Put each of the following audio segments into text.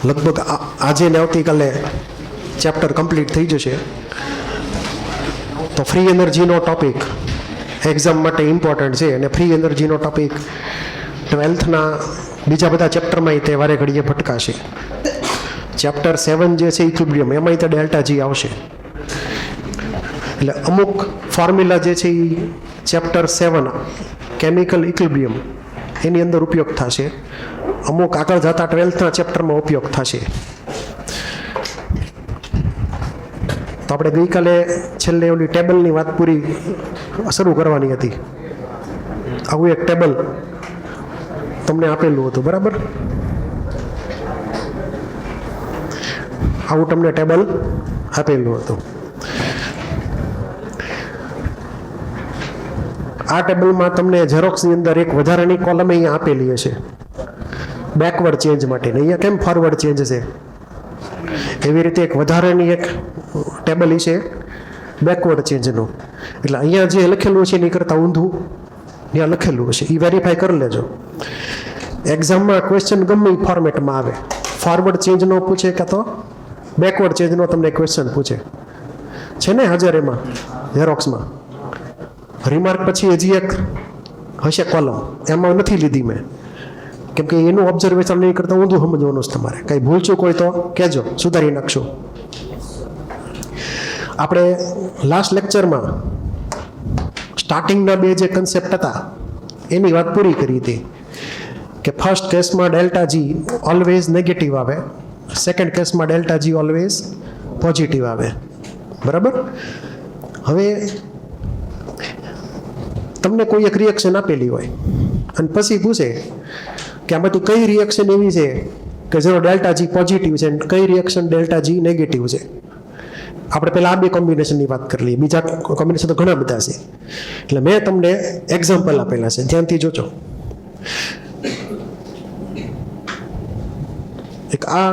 લગભગ આજે ને આવતીકાલે ચેપ્ટર કમ્પ્લીટ થઈ જશે. તો ફ્રી એનર્જીનો ટોપિક એક્ઝામ માટે ઇમ્પોર્ટન્ટ છે અને ફ્રી એનર્જીનો ટોપિક 12થના બીજા બધા ચેપ્ટરમાં તે વારે ઘડીએ ભટકાશે. ચેપ્ટર 7 જે છે ઇક્વિલિબ્રિયમ, એમાં તો ડેલ્ટા જી આવશે. એટલે અમુક ફોર્મ્યુલા જે છે એ ચેપ્ટર 7 કેમિકલ ઇક્વિલિબ્રિયમ એની અંદર ઉપયોગ થશે, અમુક આગળ જતા 12થના ચેપ્ટરમાં ઉપયોગ થશે. તો આપણે ગઈકાલે છેલ્લે ઓલી ટેબલની વાત પૂરી શરૂ કરવાની હતી. આવું એક ટેબલ તમને આપેલું હતું, બરાબર? આવું તમને ટેબલ આપેલું હતું. આ ટેબલમાં તમને ઝેરોક્સની અંદર એક વધારાની કોલમ અહીંયા આપેલી હશે બેકવર્ડ ચેન્જ માટે. અહીંયા કેમ ફોરવર્ડ ચેન્જ છે, એવી રીતે એક વધારાની એક ટેબલ છે બેકવર્ડ ચેન્જનું. એટલે અહીંયા જે લખેલું છે એની કરતાં ઊંધું ત્યાં લખેલું હશે, એ વેરીફાઈ કરી લેજો. એક્ઝામમાં ક્વેશ્ચન ગમે એ ફોર્મેટમાં આવે, ફોરવર્ડ ચેન્જનો પૂછે કે તો બેકવર્ડ ચેન્જનો તમને ક્વેશ્ચન પૂછે છે ને હાજર એમાં ઝેરોક્સમાં. રિમાર્ક પછી હજી એક હશે કોલમ, એમાં નથી લીધી મેં, કેમ કે એનું ઓબ્ઝર્વેશન નહીં કરતા ઊંધું સમજવાનું છે તમારે. કંઈ ભૂલચૂક હોય તો કહેજો, સુધારી નાખશું. આપણે લાસ્ટ લેક્ચરમાં સ્ટાર્ટિંગના બે જે કન્સેપ્ટ હતા એની વાત પૂરી કરી હતી કે ફર્સ્ટ કેસમાં ડેલ્ટા જી ઓલવેઝ નેગેટિવ આવે, સેકન્ડ કેસમાં ડેલ્ટા જી ઓલવેઝ પોઝિટિવ આવે, બરાબર? હવે તમને કોઈ એક રિએક્શન આપેલી હોય અને પછી પૂછે કે આમાંથી કઈ રિએક્શન એવી છે કે જેનો ડેલ્ટા જી પોઝિટિવ છે અને કઈ રિએક્શન ડેલ્ટા જી નેગેટિવ છે. આપણે પહેલાં આ બે કોમ્બિનેશનની વાત કરી લઈએ, બીજા કોમ્બિનેશન તો ઘણા બધા છે. એટલે મેં તમને એક્ઝામ્પલ આપેલા છે, ધ્યાનથી જોજો. એક આ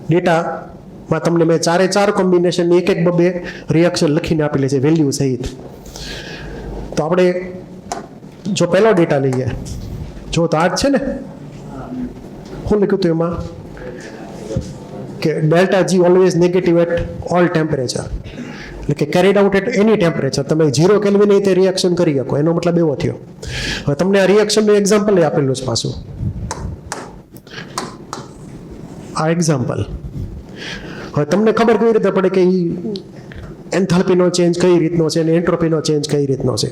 ડેટામાં તમને મેં 4 કોમ્બિનેશનની એક બે રિએક્શન લખીને આપેલી છે વેલ્યુ સહિત. તો આપણે જો પહેલો ડેટા લઈએ, જો તો આ જ છે ને, શું લખ્યું હતું એમાં કે delta G always negative at all temperature, એટલે કે carried out at any temperature. તમે 0 કેલ્વિને તે રિએક્શન કરી શકો, એનો મતલબ એવો થયો. હવે તમને આ રિએક્શનનું એક્ઝામ્પલ આપેલું છે પાછું, આ એક્ઝામ્પલ. હવે તમને ખબર કેવી રીતે પડે કે એન્થાલ્પીનો ચેન્જ કઈ રીતનો છે અને એન્ટ્રોપીનો ચેન્જ કઈ રીતનો છે?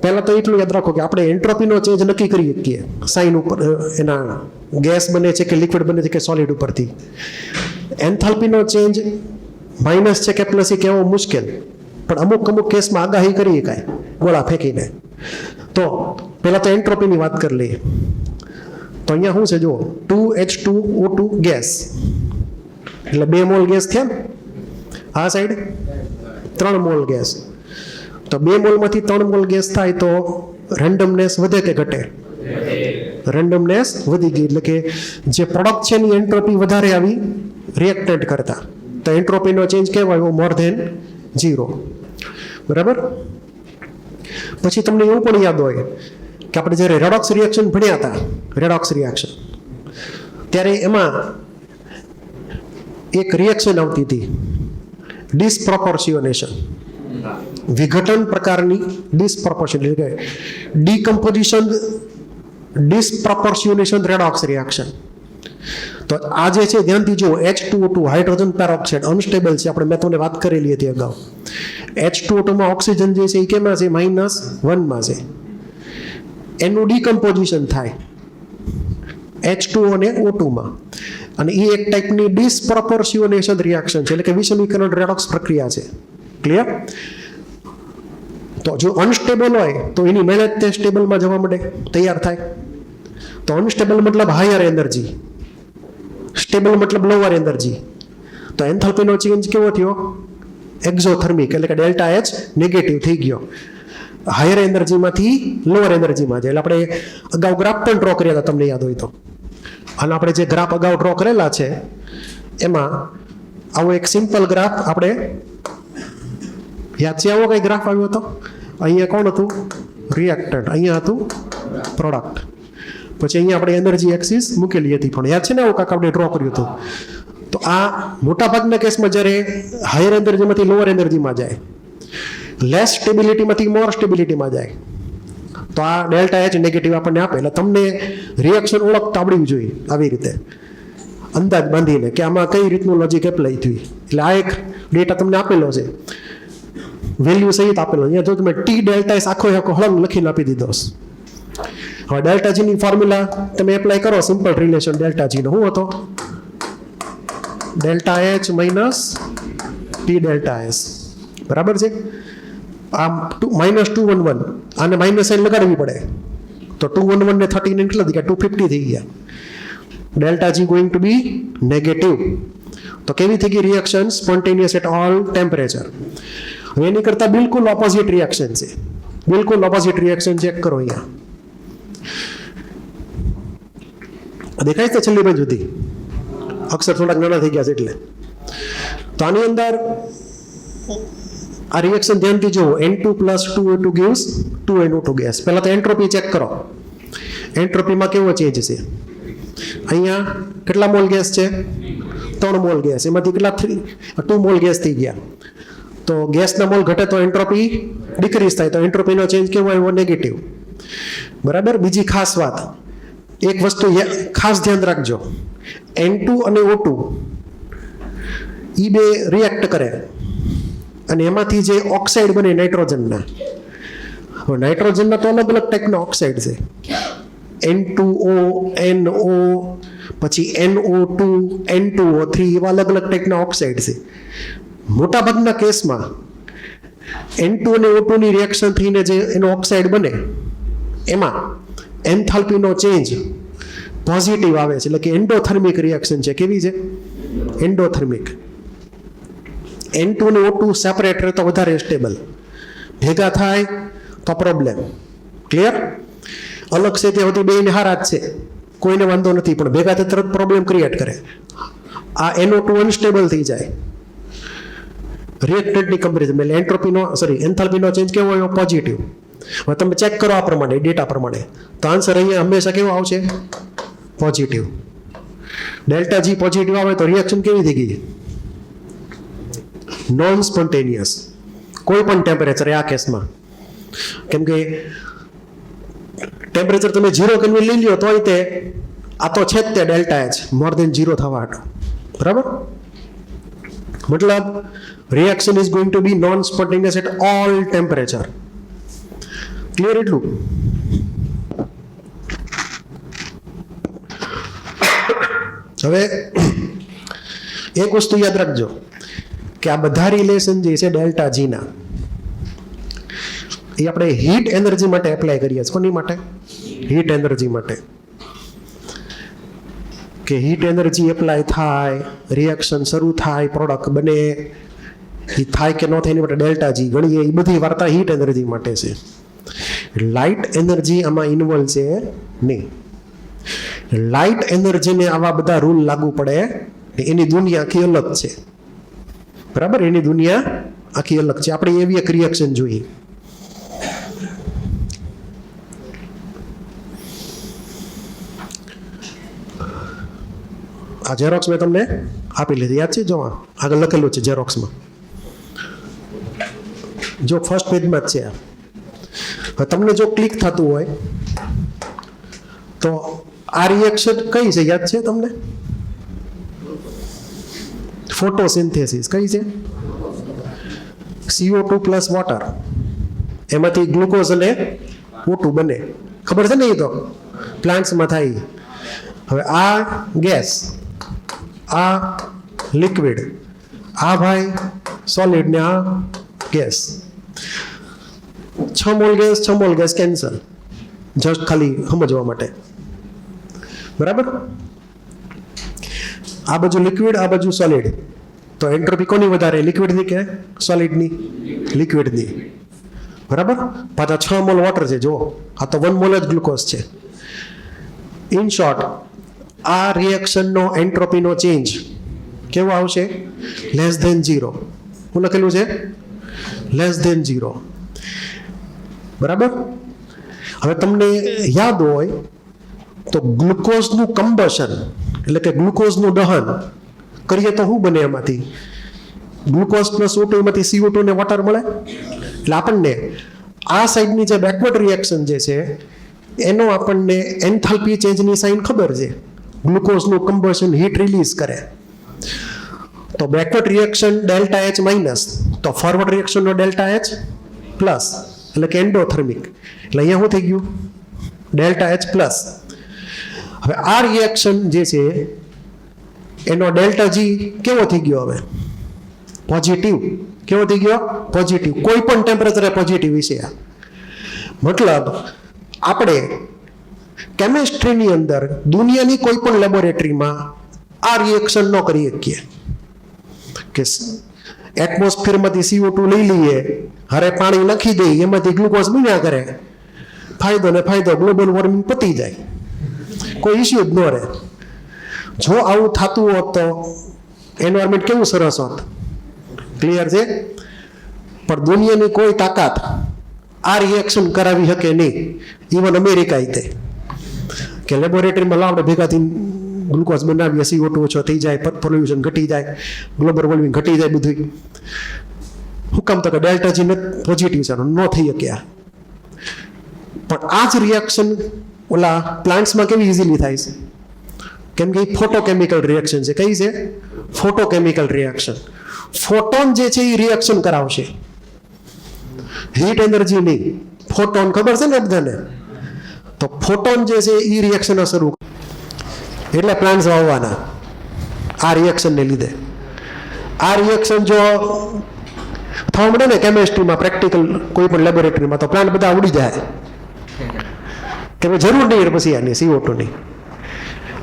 પહેલાં તો એટલું યાદ રાખો કે આપણે એન્ટ્રોપીનો ચેન્જ નક્કી કરી શકીએ સાઇન ઉપર, એના ગેસ બને છે કે લિક્વિડ બને છે કે સોલિડ ઉપરથી. એન્થાલ્પીનો ચેન્જ માઇનસ છે કે પ્લસ એ કહેવો મુશ્કેલ, પણ અમુક કેસમાં આગાહી કરી શકાય ગોળા ફેંકીને. તો પહેલાં તો એન્ટ્રોપીની વાત કરી લઈએ. તો અહીંયા શું છે જુઓ, 2H2O2 ગેસ, એટલે 2 મોલ ગેસ થયા ને, આ સાઈડ 3 મોલ ગેસ. તો 2 મોલમાંથી 3 મોલ ગેસ થાય તો રેન્ડમનેસ વધે કે ઘટે? રેન્ડમનેસ વધી ગઈ, એટલે કે જે પ્રોડક્ટ છે એની એન્ટ્રોપી વધારે આવી રિએક્ટન્ટ કરતા, તો એન્ટ્રોપીનો ચેન્જ કહેવાય મોર ધેન 0, બરાબર? પછી તમને એવું પણ યાદ હોય કે આપણે જ્યારે રેડોક્સ રિએક્શન ભણ્યા હતા, રેડોક્સ રિએક્શન, ત્યારે એમાં એક રિએક્શન આવતી હતી ડિસપ્રોપોર્શિયોનેશન, વિઘટન પ્રકારની ડિસપ્રોપોર્શન, એટલે કે ડીકમ્પોઝિશન ડિસપ્રોપોર્શિયોનેશન રેડોક્સ રિએક્શન. તો આ જે છે ધ્યાનથી જુઓ, H2O2 હાઇડ્રોજન પેરોક્સાઇડ અનસ્ટેબલ છે, આપણે મેં તમને વાત કરેલી હતી અગાઉ. H2O2માં ઓક્સિજન જે છે એ કેમાં છે? -1માં છે. એનું ડીકમ્પોઝિશન થાય H2O અને O2માં, અને એ એક ટાઈપની ડિસપ્રોપોર્શિયોનેશન રિએક્શન છે, એટલે કે વિષમીકરણ રેડોક્સ પ્રક્રિયા છે. ક્લિયર? તો જો અનસ્ટેબલ હોય તો એની મહેનત તે સ્ટેબલમાં જવા માટે તૈયાર થાય. તો અનસ્ટેબલ મતલબ હાયર એનર્જી, સ્ટેબલ મતલબ લોઅર એનર્જી. તો એન્થાલ્પીનો ચેન્જ કેવો થયો? એક્ઝોથર્મિક, એટલે કે ડેલ્ટા એચ નેગેટિવ થઈ ગયો, હાયર એનર્જીમાંથી લોઅર એનર્જીમાં જાય. એટલે આપણે અગાઉ ગ્રાફ પણ ડ્રો કર્યા હતા, તમને યાદ હોય તો. અને આપણે જે ગ્રાફ અગાઉ ડ્રો કરેલા છે એમાં આવો એક સિમ્પલ ગ્રાફ આપણે યાદ છે. આવો કઈ ગ્રાફ આવ્યો હતો? અહીંયા કોણ હતું? રિએક્ટન્ટ, અહીંયા હતું પ્રોડક્ટ. પછી અહીંયા આપણે એનર્જી એક્સિસ મૂકેલી હતી, પણ યાદ છે ને આવું કાંક આપણે ડ્રો કર્યું હતું. તો આ મોટાભાગના કેસમાં જ્યારે હાયર એનર્જીમાંથી લોઅર એનર્જીમાં જાય, લેસ સ્ટેબિલિટીમાંથી મોર સ્ટેબિલિટીમાં જાય, તો આ ડેલ્ટા એચ નેગેટિવ આપણને આપે. એટલે તમને રિએક્શન ઓળખતા આવડવી જોઈએ આવી રીતે અંદાજ બાંધીને કે આમાં કઈ રીતનું લોજિક એપ્લાય થયું. એટલે આ એક ડેટા તમને આપેલો છે, વેલ્યુ સહિત આપેલો. અહીંયા જો તમે ટી ડેલ્ટા એસ આખો હળંગ લખીને આપી દીધો. હવે ડેલ્ટા જીની ફોર્મ્યુલા તમે એપ્લાય કરો, સિમ્પલ રિલેશન ડેલ્ટા જીનો શું હતો? Delta H minus T delta S, બરાબર છે. આમ -211 આને માઇનસ સાઇન લગાડવી પડે, તો 211 ને 39 કેટલા થઈ ગયા? 250 થઈ ગયા. Delta G going to be negative. તો કેવી થઈ ગઈ reaction? Spontaneous at all temperature. હવે એની કરતાં બિલકુલ ઓપોઝિટ રિએક્શન છે. બિલકુલ ઓપોઝિટ રિએક્શન ચેક કરો અહીંયા. દેખાય છે છેલ્લી બાજુ સુધી? અક્ષર થોડાક નાના થઈ ગયા છે એટલે. તો આની અંદર આ રિએક્શન ધ્યાનથી જુઓ. N2 + 2O2 gives 2NO2 gas. પહેલા તો એન્ટ્રોપી ચેક કરો. એન્ટ્રોપીમાં કેવો ચેન્જ છે? અહીંયા કેટલા મોલ ગેસ છે? 3 મોલ ગેસ. એમાંથી કેટલા 2 મોલ ગેસ થઈ ગયા. તો ગેસના મોલ ઘટે તો એન્ટ્રોપી ડિક્રીઝ થાય. તો એન્ટ્રોપીનો ચેન્જ કેવો આવ્યો? નેગેટિવ. બરાબર. બીજી ખાસ વાત, એક વસ્તુ ખાસ ધ્યાન રાખજો. N2 અને O2 એ બે રિએક્ટ કરે અને એમાંથી જે ઓક્સાઇડ બને નાઇટ્રોજનના, હવે નાઇટ્રોજનના તો અલગ અલગ ટાઈપના ઓક્સાઇડ છે. N2O, NO, પછી NO2, N2O3 એવા અલગ અલગ ટાઈપના ઓક્સાઇડ છે. મોટાભાગના કેસમાં N2 અને O2 ની રિએક્શન થઈને જે એનો ઓક્સાઇડ બને એમાં એન્થાલ્પીનો ચેન્જ પોઝિટિવ આવે છે, એટલે કે એન્ડોથર્મિક રિએક્શન છે. કેવી છે? એન્ડોથર્મિક. N2 અને O2 સેપરેટ રહે તો વધારે સ્ટેબલ, ભેગા થાય તો પ્રોબ્લેમ. ક્લિયર? અલગ છે ત્યાં સુધી બેને હારા જ છે, કોઈને વાંધો નથી, પણ ભેગા થાય તરત પ્રોબ્લેમ ક્રિએટ કરે. આ NO2 અનસ્ટેબલ થઈ જાય રિએક્ટન્ટની કમ્પેરિઝન. એટલે એન્થાલ્પીનો ચેન્જ કેવો હોય? પોઝિટિવ. હવે તમે ચેક કરો આ પ્રમાણે, ડેટા પ્રમાણે, તો આન્સર અહીંયા હંમેશા કેવો આવશે? પોઝિટિવ. ડેલ્ટા જી પોઝિટિવ આવે તો રિએક્શન કેવી થઈ ગઈ? Non spontaneous. કોઈ પણ ટેમ્પરેચર આ કેસમાં, કેમ કે ટેમ્પરેચર તમે 0 કન્વી લઈ લ્યો તોય તે આ તો છે જ તે ડેલ્ટા એચ મોર દેન 0 થવા હાટો. બરાબર. મતલબ reaction is going to be non spontaneous at all temperature. Clear? એટલું. હવે એક વસ્તુ યાદ રાખજો કે આ બધા રિલેશન જે છે ડેલ્ટા જીના, એ આપણે હીટ એનર્જી માટે એપ્લાય કરીએ છીએ. કોની માટે? હીટ એનર્જી માટે. કે હીટ એનર્જી એપ્લાય થાય, રિએક્શન શરૂ થાય, પ્રોડક્ટ બને, એ થાય કે ન થાય એની માટે ડેલ્ટા જી ગણીએ. એ બધી વાર્તા હીટ એનર્જી માટે છે. લાઇટ એનર્જી આમાં ઇન્વોલ્વ છે નહીં. લાઇટ એનર્જીને આવા બધા રૂલ લાગુ પડે, એની દુનિયા આખી અલગ છે. બરાબર. એની દુનિયા આખી અલગ છે. આપણે એવી એક રિએક્શન જોઈએ. આ ઝેરોક્સ મેં તમને આપી લીધી, યાદ છે? જો આગળ લખેલું છે ઝેરોક્સમાં, જો ફર્સ્ટ પેજમાં જ છે. હવે તમને જો ક્લિક થતું હોય તો આ રિએક્શન કઈ છે? યાદ છે તમને? ફોટોસિન્થેસિસ. કઈ છે? CO2 + વોટર, એમાંથી ગ્લુકોઝ અને O2 બને. ખબર છે ને? એ તો પ્લાન્ટ્સમાં થાય. હવે આ ગેસ, આ લિક્વિડ, આ ભાઈ સોલિડ ને આ gas. 6 mall gas cancel, just ખાલી સમજવા માટે. બરાબર. આ બાજુ લિક્વિડ, આ બાજુ સોલિડ, તો એન્ટ્રોપી કોની વધારે? લિક્વિડની કે સોલિડની? લિક્વિડની. બરાબર. પાછા 6 મોલ વોટર છે. જો આ તો 1 મોલ જ ગ્લુકોઝ છે. ઇન શોર્ટ, આ રિએક્શનનો એન્ટ્રોપીનો ચેન્જ કેવો આવશે? <0. શું લખેલું છે? <0. બરાબર. હવે તમને યાદ હોય તો ગ્લુકોઝનું કમ્બશન એટલે કે ગ્લુકોઝનું દહન કરીએ તો શું બને એમાંથી? ગ્લુકોઝ પ્લસ O2 એમાંથી CO2 ને વોટર મળે. એટલે આપણને આ સાઈડની જે બેકવર્ડ રિએક્શન જે છે એનો આપણને એન્થાલ્પી ચેન્જની સાઇન ખબર છે. ગ્લુકોઝનું કમ્બશન હીટ રિલીઝ કરે તો backward reaction delta H minus, તો ફોરવર્ડ રિએક્શનનો ડેલ્ટા H પ્લસ એટલે કે એન્ડોથર્મિક. એટલે અહીંયા શું થઈ ગયું? Delta H plus. હવે આ રિએક્શન જે છે એનો ડેલ્ટા G કેવો થઈ ગયો? હવે પોઝિટિવ. કેવો થઈ ગયો? પોઝિટિવ. કોઈ પણ ટેમ્પરેચરે પોઝિટિવ વિશે. મતલબ આપણે કેમિસ્ટ્રીની અંદર દુનિયાની કોઈ પણ લેબોરેટરીમાં આ રિએક્શન ન કરી શકીએ કે એટમોસ્ફિયરમાંથી CO2 લઈ લઈએ, હારે પાણી નાખી દઈએ, એમાંથી ગ્લુકોઝ બન્યા કરે, ફાયદો ને ફાયદો, ગ્લોબલ વોર્મિંગ પતી જાય, કોઈ ઇસ્યુ જ ન રહે. જો આવું થતું હોત તો એન્વાયરમેન્ટ કેવું સરસ હોત. ક્લિયર છે? પણ દુનિયાની કોઈ તાકાત આ રિએક્શન કરાવી શકે નહીં. ઇવન અમેરિકા તે કે લેબોરેટરીમાં લાવડે ભેગા થઈને ગ્લુકોઝ બનાવીએ, CO2 ઓછો થઈ જાય, પોલ્યુશન ઘટી જાય, ગ્લોબલ વોર્મિંગ ઘટી જાય, બધું હુકમ તો કે ડેલ્ટા G પોઝિટિવ છે, ન થઈ શકે. પણ આ જ રિએક્શન ઓલા પ્લાન્ટ્સમાં કેવી ઇઝીલી થાય છે? કેમ કે ફોટોકેમિકલ રિએક્શન છે. કઈ છે? Photochemical reaction. ફોટોન જે છે એ રિએક્શન કરાવશે, હીટ એનર્જી નહીં. ફોટોન ખબર છે ને બધાને? તો ફોટોન જે છે એ રિએક્શન શરૂ, એટલે પ્લાન્ટ્સ વાવવાના આ રિએક્શનને લીધે. આ રિએક્શન જો થવા મળે ને કેમિસ્ટ્રીમાં, પ્રેક્ટિકલ કોઈ પણ લેબોરેટરીમાં, તો પ્લાન્ટ બધા ઉડી જાય કે જરૂર નહીં પછી આની CO2 ની.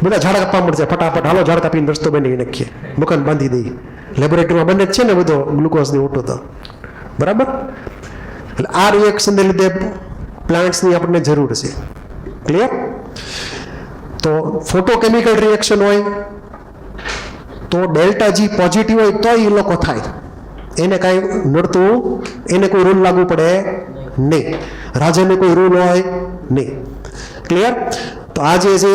બધા ઝાડ કાપવા મળશે ફટાફટ, હાલો ઝાડ કાપીને રસ્તો બનાવી નાખીએ, મકાન બાંધી દઈએ. લેબોરેટરીમાં બને જ છે ને બધો ગ્લુકોઝની O2 તો, બરાબર? એટલે આ રિએક્શનને લીધે પ્લાન્ટ્સની આપણને જરૂર છે. ક્લિયર? તો ફોટોકેમિકલ રિએક્શન હોય તો ડેલ્ટા G પોઝિટિવ હોય તો એ લોકો થાય. એને કાંઈ નડતું, એને કોઈ રૂલ લાગુ પડે નહીં, રાજાને કોઈ રૂલ હોય નહીં. ક્લિયર? તો આ જે છે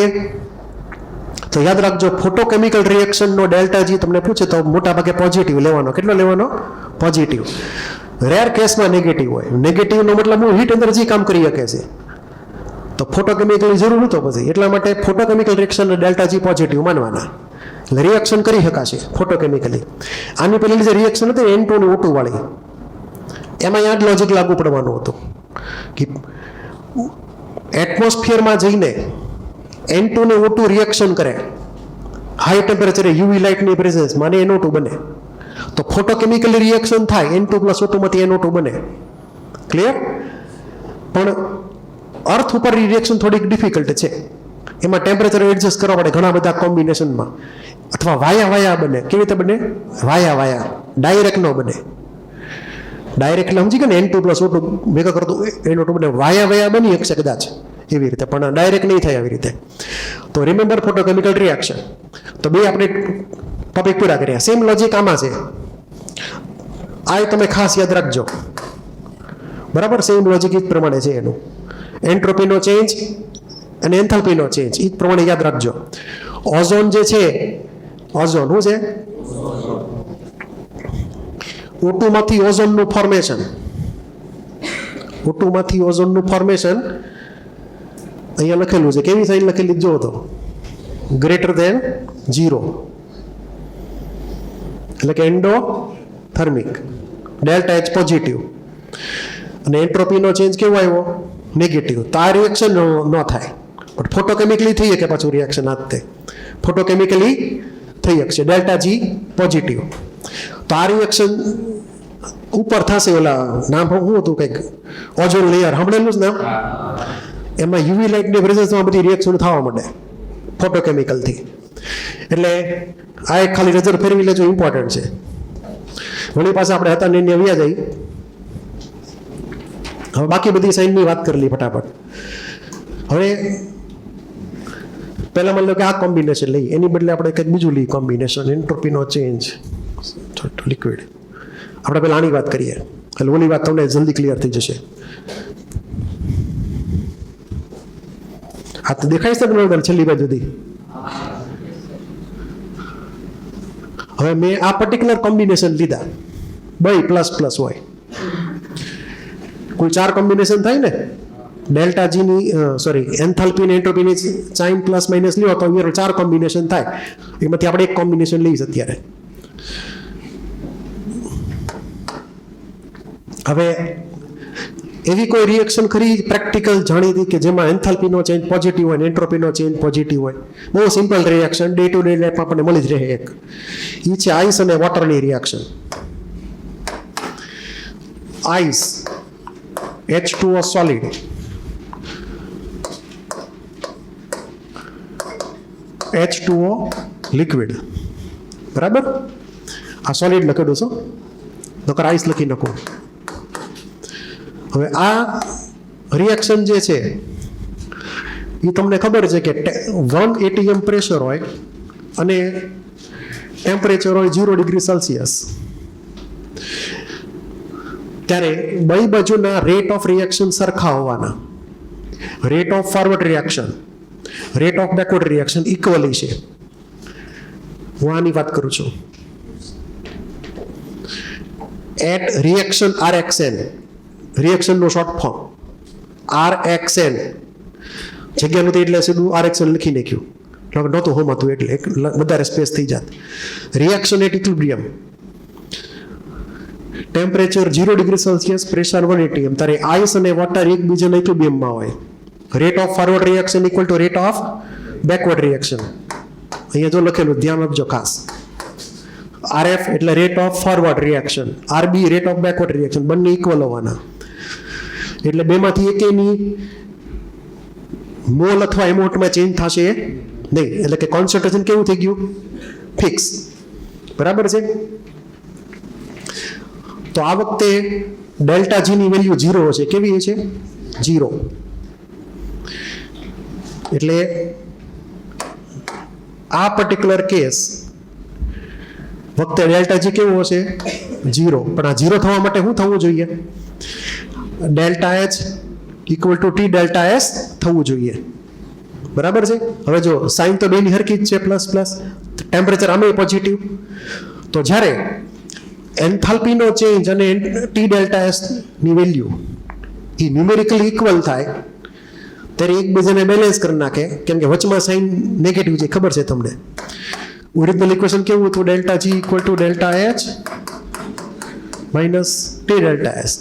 તો યાદ રાખજો, ફોટોકેમિકલ રિએક્શનનો ડેલ્ટા G તમને પૂછે તો મોટા ભાગે પોઝિટિવ લેવાનો. કેટલો લેવાનો? પોઝિટિવ. રેર કેસમાં નેગેટિવ હોય. નેગેટિવનો મતલબ હું હીટ એનર્જી કામ કરી શકે છે, તો ફોટોકેમિકલની જરૂર નહોતો પછી. એટલા માટે photochemical reaction delta G positive માનવાના, એટલે રિએક્શન કરી શકાશે ફોટોકેમિકલી. આની પહેલી જે રિએક્શન હતી N2 અને O2 વાળી, એમાં યાદ લોજિક લાગુ પડવાનું હતું કે એટમોસ્ફિયરમાં જઈને N2 ને O2 રિએક્શન કરે, હાઈ ટેમ્પરેચરે યુવી લાઇટની પ્રેઝન્સમાં, અને NO2 બને. તો ફોટોકેમિકલી રિએક્શન થાય, N2 પ્લસ O2 માંથી NO2 બને. ક્લિયર? પણ અર્થ ઉપર રિએક્શન થોડીક ડિફિકલ્ટ છે. એમાં ટેમ્પરેચર એડજસ્ટ કરવા પડે ઘણા બધા કોમ્બિનેશનમાં, અથવા વાયા વાયા બને. કેવી રીતે બને? વાયા વાયા, ડાયરેક્ટ ન બને. ડાયરેક્ટ એટલે સમજી કે ને N2 પ્લસ O2 ભેગા કરતો NO2 બને. વાયા વાયા બની શકશે કદાચ એવી રીતે, પણ ડાયરેક્ટ નહીં થાય આવી રીતે. તો રિમેમ્બર ફોટોકેમિકલ રિએક્શન. તો બે આપણે ટોપિક પૂરા કર્યા. સેમ લોજિક આમાં છે, આ તમે ખાસ યાદ રાખજો, બરાબર? સેમ લોજિક એ જ પ્રમાણે છે એનું. એન્ટ્રોપીનો ચેન્જ અને એન્થાલ્પીનો ચેન્જ એ જ પ્રમાણે યાદ રાખજો. ઓઝોન જે છે, ઓઝોન શું છે? O2 માંથી ઓઝોનનું ફોર્મેશન, O2 માંથી ઓઝોનનું ફોર્મેશન અહીંયા લખેલું છે. કેવી સાઇન લખેલી જો તો? ગ્રેટર ધેન 0, એટલે કે એન્ડોથર્મિક. Delta H positive. અને એન્ટ્રોપીનો ચેન્જ કેવો આવ્યો? નેગેટિવ. તો આ રિએક્શન ન થાય, પણ ફોટોકેમિકલી થઈ શકે પાછું રિએક્શન. આ તે ફોટોકેમિકલી થઈ શકશે, ડેલ્ટા G પોઝિટિવ. તો આ રિએક્શન ઉપર થશે. ઓલા નામ શું હતું કંઈક, ઓઝોન લેયર, સાંભળેલું જ નામ? એમાં યુવી લાઇટની પ્રેઝન્સમાં બધી રિએક્શન થવા માંડે ફોટોકેમિકલથી. એટલે આ એક ખાલી નજર ફેરવી લેજો, ઇમ્પોર્ટન્ટ છે. વળી પાસે આપણે હતા ને વ્યા જઈ. હવે બાકી બધી સાઇનની વાત કરી લઈ ફટાફટ. હવે પહેલા માની લો કે આ કોમ્બિનેશન લઈ, એની બદલે આપણે કંઈક બીજું લઈએ કોમ્બિનેશન, એન્ટ્રોપીનો ચેન્જ, લિક્વિડ. આપણે પહેલાં આની વાત કરીએ, એટલે ઓલી વાત તમને જલ્દી ક્લિયર થઈ જશે. આ તો દેખાય છે ને છેલ્લી બાજુથી. હવે મેં આ પર્ટિક્યુલર કોમ્બિનેશન લીધા, બે પ્લસ પ્લસ હોય, કુલ 4 કોમ્બિનેશન થાય ને. ડેલ્ટા જીની એન્થાલ્પી ને એન્ટ્રોપીની સાઇન પ્લસ માઇનસ લ્યો તો 4 કોમ્બિનેશન થાય. એમાંથી આપણે એક કોમ્બિનેશન લઈશ અત્યારે. હવે એવી કોઈ રિએક્શન ખરી પ્રેક્ટિકલ જાણીતી કે જેમાં એન્થાલ્પીનો ચેન્જ પોઝિટિવ હોય ને એન્ટ્રોપીનો ચેન્જ પોઝિટિવ હોય? બહુ simple reaction, day to day life આપણને મળી જ રહે એક. એ છે આઈસ અને વોટરની reaction. Ice H2O solid, H2O liquid, બરાબર. આ સોલિડ લખેલું છો, નકર આઈસ લખી નાખો. હવે આ રિએક્શન જે છે એ તમને ખબર છે કે 1 atm પ્રેશર હોય અને ટેમ્પરેચર હોય 0 ડિગ્રી સેલ્સિયસ. ત્યારે બે બાજુના રેટ ઓફ રિએક્શન સરખા હોવાના. Rate of forward reaction, rate of backward reaction equally છે. હું આની વાત કરું છું. એટ રિએક્શન RXN, રિએક્શનનું શોર્ટ ફોર્મ RXN, જગ્યા નહોતી એટલે સીધું RXN લખી નાખ્યું, નહોતું હોમ હતું એટલે વધારે સ્પેસ થઈ જાત. Reaction at equilibrium, temperature 0 degree Celsius, pressure 1 atm. ત્યારે આઈસ અને વોટર એકબીજાના ઇક્વિલિબ્રિયમમાં હોય. Rate of forward reaction equal to rate of backward reaction. અહીંયા જો લખેલું ધ્યાન આપજો ખાસ. RF એટલે rate of forward reaction, RB rate of backward reaction, બંને ઇક્વલ હોવાના. એટલે બેમાંથી એકેની મોલ અથવા એમાઉન્ટમાં ચેન્જ થશે નહીં. એટલે કે કોન્સન્ટ્રેશન કેવું થઈ ગયું? ફિક્સ. બરાબર છે. તો આ વખતે ડેલ્ટા જીની વેલ્યુ 0 હશે. કેવી છે? 0. એટલે આ પર્ટિક્યુલર કેસ વખતે ડેલ્ટા જી કેવું હશે? 0. પણ આ 0 થવા માટે શું થવું જોઈએ? Delta H equal to T delta S થવું જોઈએ. બરાબર છે. હવે જો સાઇન તો બેની હરખી જ છે, પ્લસ પ્લસ. ટેમ્પરેચર આમે પોઝિટિવ. તો જ્યારે એન્થાલ્પીનો ચેન્જ અને T ડેલ્ટા S ની વેલ્યુ એ ન્યુમેરિકલી ઇક્વલ થાય ત્યારે એકબીજાને બેલેન્સ કરી નાખે, કેમ કે વચમાં સાઇન નેગેટિવ છે, ખબર છે તમને. ઓરિજિનલ ઇક્વેશન કેવું હતું? Delta G equal to delta H minus T delta S.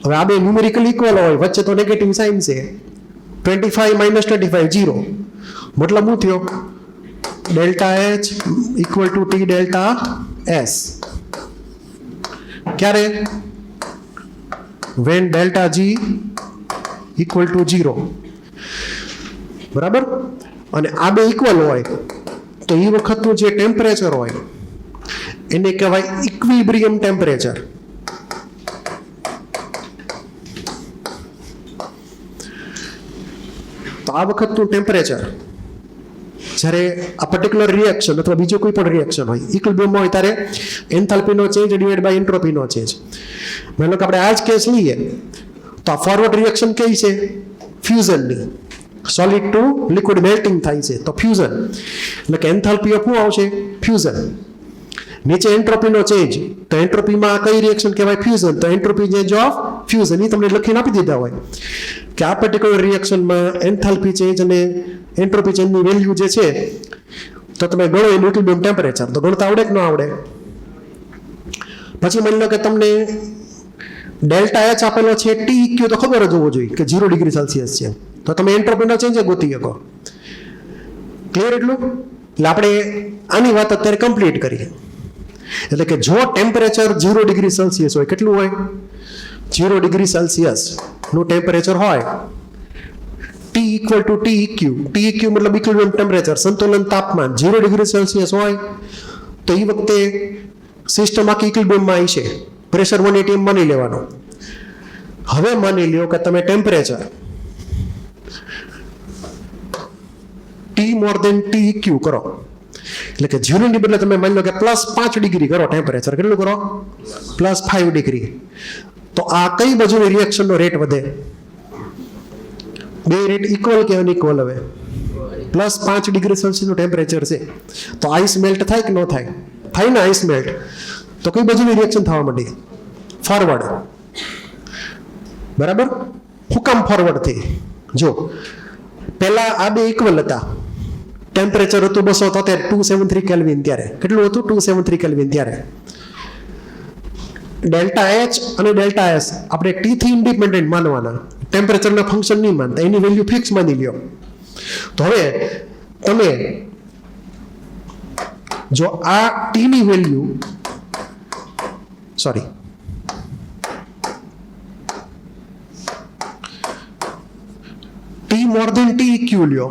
હવે આ બે ન્યુમેરિકલી ઇક્વલ હોય, વચ્ચે તો નેગેટિવ સાઇન છે. 25 માઇનસ 25 0. મતલબ શું થયો? Delta H equal to T delta S. ક્યારે? When delta G equal to 0. બરાબર. અને આ બે ઇક્વલ હોય તો એ વખતનું જે ટેમ્પરેચર હોય એને કહેવાય ઇક્વિલિબ્રિયમ ટેમ્પરેચર. તો આ વખતનું ટેમ્પરેચર જ્યારે આ પર્ટિક્યુલર રિએક્શન અથવા બીજો કોઈ પણ રિએક્શન હોય ઇક્વિલિબ્રિયમમાં હોય ત્યારે એન્થાલ્પીનો ચેન્જ ડિવાઇડ બાય એન્ટ્રોપીનો ચેન્જ. માનો કે આપણે આ જ કેસ લઈએ તો આ ફોરવર્ડ રિએક્શન કઈ છે? ફ્યુઝનની. સોલિડ ટુ લિક્વિડ મેલ્ટિંગ થાય છે તો ફ્યુઝન. એટલે કે એન્થાલ્પી ઓફ શું આવશે? ફ્યુઝન. નીચે એન્ટ્રોપીનો ચેન્જ, તો એન્ટ્રોપીમાં કઈ રિએક્શન કહેવાય? ફ્યુઝન. તો એન્ટ્રોપી ચેન્જ ઓફ ફ્યુઝન એ તમને લખીને આપી દીધા હોય કે આ પર્ટિક્યુલર રિએક્શનમાં એન્થાલ્પી ચેન્જ અને એન્ટ્રોપી ચેન્જની વેલ્યુ જે છે તો તમે ગણો એનું ઇક્વિલિબ્રિયમ ટેમ્પરેચર. તો ગણતા આવડે કે ન આવડે? પછી માની લો કે તમને ડેલ્ટા H આપેલો છે, TEQ તો ખબર જ હોવો જોઈએ કે 0 ડિગ્રી સેલ્સિયસ છે. તો તમે એન્ટ્રોપીનો ચેન્જ ગોતી શકો. ક્લિયર એટલું? એટલે આપણે આની વાત અત્યારે કમ્પ્લીટ કરીએ. એટલે કે જો ટેમ્પરેચર 0 ડિગ્રી સેલ્સિયસ હોય, કેટલું હોય? 0 ડિગ્રી સેલ્સિયસ નું ટેમ્પરેચર હોય, T equal to TEQ. TEQ મતલબ ઇક્વિલિબ્રિયમ ટેમ્પરેચર, સંતુલન તાપમાન 0 ડિગ્રી સેલ્સિયસ હોય તો એ વખતે સિસ્ટમ આખી ઇક્વિલિબ્રિયમમાં આવી છે. પ્રેશર 1 atm માની લેવાનો. હવે માની લ્યો કે તમે ટેમ્પરેચર T મોર દેન TEQ કરો, એટલે કે 0 ની બદલે તમે માની લો કે +5 ડિગ્રી કરો ટેમ્પરેચર. કેટલું કરો? +5 ડિગ્રી. તો આ કઈ બાજુની રિએક્શનનો રેટ વધે? બે રેટ ઇક્વલ કે અનઇક્વલ? હવે +5 ડિગ્રી સેલ્સિયસનું ટેમ્પરેચર છે, તો આઈસ મેલ્ટ થાય કે ન થાય? થાય ને આઈસ મેલ્ટ. તો કઈ બાજુની રિએક્શન થવા માંડી? ફોરવર્ડ. બરાબર? હું કામ ફોરવર્ડ થઈ? જો પહેલા આ બે ઇક્વલ હતા, ટેમ્પરેચર હતું 273 273 કેલ્વિન ત્યારે. કેટલું હતું? 273 કેલ્વિન ત્યારે. ડેલ્ટા એચ અને ડેલ્ટા એસ આપણે ટી થી ઇન્ડિપેન્ડન્ટ માનવાના, ટેમ્પરેચરના ફંક્શન નહીં માનતા, એની વેલ્યુ ફિક્સ માની લ્યો. તો હવે તમે જો આ ટી ની value T more than T EQ લ્યો,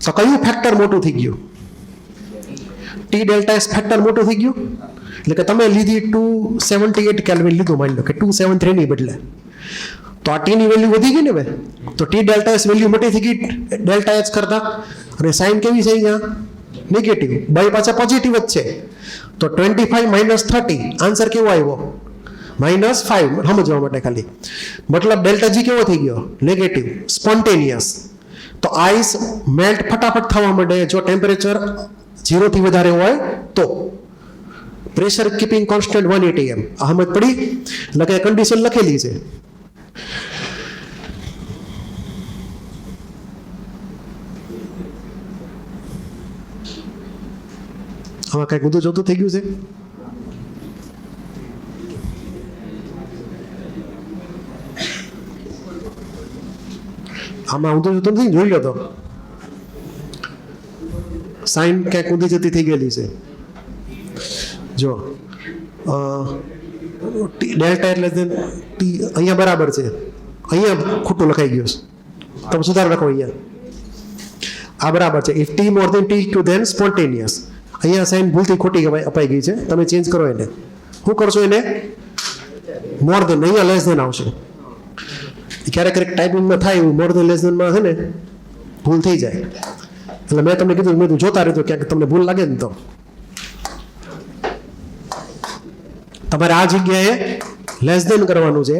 તો કયું ફેક્ટર મોટું થઈ ગયું? ટી ડેલ્ટા એસ ફેક્ટર મોટું થઈ ગયું. એટલે કે તમે લીધી 278 કેલ્વિન લીધું, માની લો કે 273 ની બદલે, તો આ ટી ની વેલ્યુ વધી ગઈ ને હવે. તો ટી ડેલ્ટા એસ વેલ્યુ મોટી થઈ ગઈ ડેલ્ટા એચ કરતા, અને સાઇન કેવી છે અહીંયા? નેગેટિવ. બાય પાછા પોઝિટિવ જ છે, તો 25 - 30 આન્સર કેવો આવ્યો? -5. સમજવા માટે ખાલી, મતલબ ડેલ્ટા જી કેવો થઈ ગયો? નેગેટિવ. સ્પોન્ટેનિયસ. તો આઈસ મેલ્ટ ફટાફટ થવા માંડે જો ટેમ્પરેચર 0 થી વધારે હોય તો. Pressure keeping constant 1 atm. સમજ પડી? એટલે કે કન્ડિશન લખેલી છે. આમાં કઈક બધું જોતું થઈ ગયું છે. આમાં ઊંધું જતું નથી, જોઈ લો તો સાઈન ક્યાંક ઊંધી જતી થઈ ગયેલી છે. જો ડેલ્ટા એટલે ટી અહીંયા બરાબર છે, અહીંયા ખોટું લખાઈ ગયું છે, તમે સુધાર લખો અહીંયા. આ બરાબર છે. If T more than T two then spontaneous. અહીંયા સાઈન ભૂલથી ખોટી અપાઈ ગઈ છે, તમે ચેન્જ કરો એને. શું કરશો એને? More than. અહીંયા લેસ ધેન આવશે. ક્યારેક ક્યારેક ટાઈપિંગમાં થાય એવું, મોર ધેન લેસ ધેનમાં છે ને ભૂલ થઈ જાય. એટલે મેં તમને કીધું, મેં જોતા રહેતો ક્યાંક તમને ભૂલ લાગે ને તો તમારે આ જગ્યાએ લેસ ધેન કરવાનું છે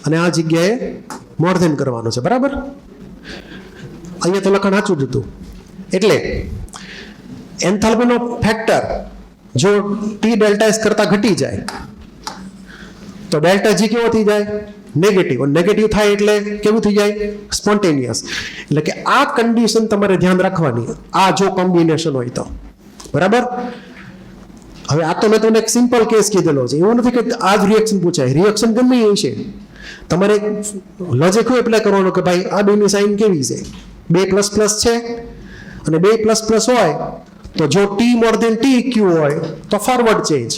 અને આ જગ્યાએ મોર ધેન કરવાનું છે. બરાબર? અહીંયા તો લખાણ સાચું જ હતું. એટલે એન્થાલ્પીનો ફેક્ટર જો ટી ડેલ્ટા એસ કરતા ઘટી જાય તો ડેલ્ટા જી કેવો થઈ જાય? નેગેટિવ. નેગેટિવ થાય એટલે કેવું થઈ જાય? સ્પોન્ટેનિયસ. એટલે કે આ કન્ડિશન તમારે ધ્યાન રાખવાની, આ જો કોમ્બિનેશન હોય તો. બરાબર? હવે આ તો મેં તમને એક સિમ્પલ કેસ કીધેલો છે, એવું નથી કે આ જ રિએક્શન પૂછાય. રિએક્શન ગમે એ છે, તમારે લોજિક એપ્લાય કરવાનું કે ભાઈ આ બેની સાઇન કેવી છે? 2++ છે અને 2++ હોય તો જો T more than T EQ હોય તો forward change,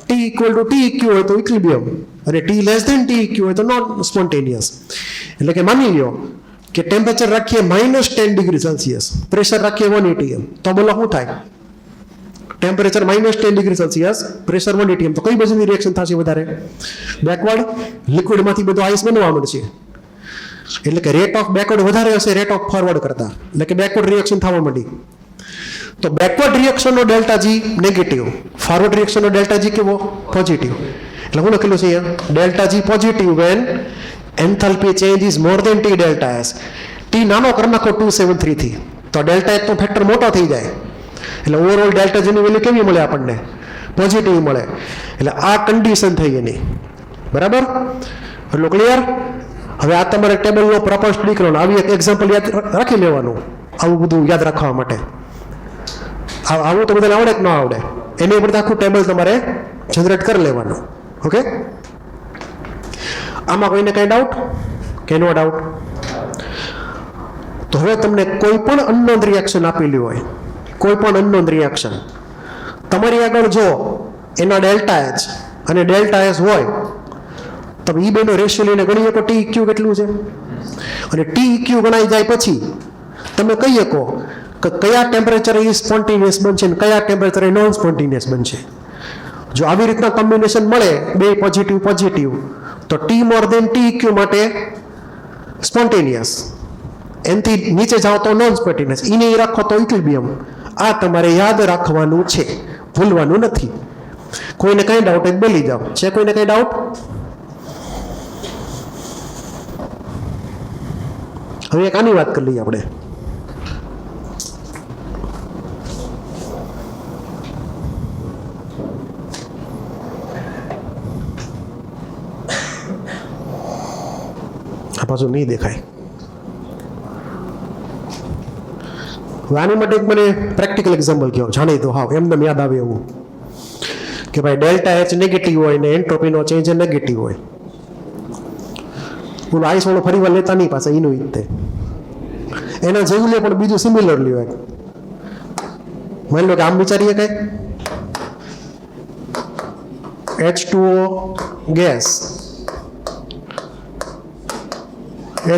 T equal to T EQ હોય તો ઇક્વિલિબ્રિયમ, અને T less than T EQ હોય તો નોન સ્પોન્ટેનિયસ. એટલે કે માની લો કે ટેમ્પરેચર રાખીએ -10 ડિગ્રી સેલ્સિયસ, પ્રેશર રાખીએ 1 atm, તો બોલો શું થાય? Temperature -10 degree Celsius, pressure 1 atm, તો કઈ બાજુની રિએક્શન થશે વધારે? બેકવર્ડ. લિક્વિડમાંથી બધું આઈસ બનવા મળશે, એટલે કે રેટ ઓફ બેકવર્ડ વધારે હશે રેટ ઓફ ફોરવર્ડ કરતા, એટલે કે બેકવર્ડ રિએક્શન થવા માંડી. તો બેકવર્ડ રિએક્શનનો ડેલ્ટા જી નેગેટિવ, ફોરવર્ડ રિએક્શનનો ડેલ્ટા જી કેવો? પોઝિટિવ. એટલે હું લખેલું છે અહીંયા delta G positive when enthalpy change is more than T delta S. T નાનો કરી નાખો 273 થી, તો ડેલ્ટા એસ નો ફેક્ટર મોટો થઈ જાય, એટલે ઓવરઓલ ડેલ્ટા જીની વેલ્યુ કેવી મળે આપણને? પોઝિટિવ મળે. એટલે આ કન્ડિશન થઈ એની. બરાબર? એટલું ક્લિયર? હવે આ તમારે ટેબલનો પ્રપોઝ નીકળવાનો, આવી એક એક્ઝામ્પલ યાદ રાખી લેવાનું, આવું બધું યાદ રાખવા માટે. આવું તો બધાને આવડે કે ન આવડે, એની ઉપર આખું ટેબલ તમારે જનરેટ કરી લેવાનું. ઓકે? આમાં કોઈને કઈ ડાઉટ કે નો ડાઉટ? તો હવે તમને કોઈ પણ અનનોન રિએક્શન આપેલી હોય, કોઈ પણ અનનોન રિએક્શન તમારી આગળ જો એના ડેલ્ટા એચ અને ડેલ્ટા એસ હોય, તમે એ બેનો રેશિયો લઈને ગણી શકો ટી ઇક્યુ કેટલું છે, અને ટી ઇક્યુ ગણાઈ જાય પછી તમે કહી શકો કે કયા ટેમ્પરેચરે એ સ્પોન્ટેનિયસ બનશે અને કયા ટેમ્પરેચરે નોન સ્પોન્ટેનિયસ બનશે. જો આવી રીતના કોમ્બિનેશન મળે, બે પોઝિટિવ પોઝિટિવ, તો T more than T EQ માટે સ્પોન્ટેનિયસ, એનથી નીચે જાઓ તો નોન સ્પોન્ટેનિયસ, એને રાખો તો ઇક્વિલિબ્રિયમ. આ તમારે યાદ રાખવાનું છે, ભૂલવાનું નથી. કોઈને કઈ ડાઉટ હોય બોલી જાઓ. છે કોઈને કઈ ડાઉટ? હવે એક આની વાત કરી લઈએ આપણે. આ પાછું નહીં દેખાય. આની માટે મને પ્રેક્ટિકલ એક્ઝામ્પલ કહો, જાણી તો હાવ એમને યાદ આવે એવું કે ભાઈ ડેલ્ટા એચ નેગેટિવ હોય ને એન્ટ્રોપીનો ચેન્જ નેગેટિવ હોય. બોલો આઈસ વાળો ફરી વાર લેતા નહીં પાછા એનું ઈતે એના જેવું લે, પણ બીજું સિમિલરલી હોય. માની લો કે આમ વિચારીએ કઈ H2O ગેસ,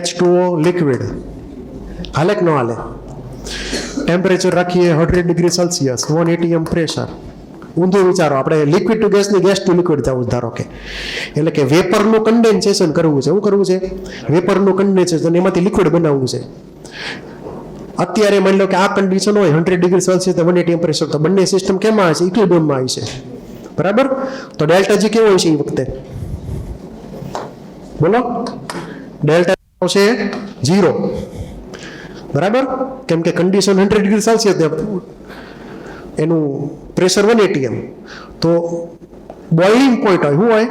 H2O લિક્વિડ, હાલે કે ન હાલે? ટેમ્પરેચર રાખીએ 100 ડિગ્રી સેલ્સિયસ, 1 atm પ્રેશર. ઊંધું વિચારો, આપણે લિક્વિડ ટુ ગેસની ગેસ ટુ લિક્વિડ થવું ધારો કે, એટલે કે વેપરનું કન્ડેન્સેશન કરવું છે. શું કરવું છે? વેપરનું કન્ડેન્સેશન, એમાંથી લિક્વિડ બનાવવું છે. અત્યારે માની લો કે આ કન્ડિશન હોય 100 ડિગ્રી સેલ્સિયસ 1 atm પ્રેશર, તો બંને સિસ્ટમ કેમાં હશે? ઇક્વિલિબ્રિયમમાં હશે. બરાબર? તો ડેલ્ટા જી કેવો હશે એ વખતે? બોલો, ડેલ્ટા આવશે 0. બરાબર? કેમ કે કન્ડિશન 100 ડિગ્રી સેલ્સિયસ, એનું પ્રેશર 1 atm. તો બોઇલિંગ પોઈન્ટ હોય, શું હોય?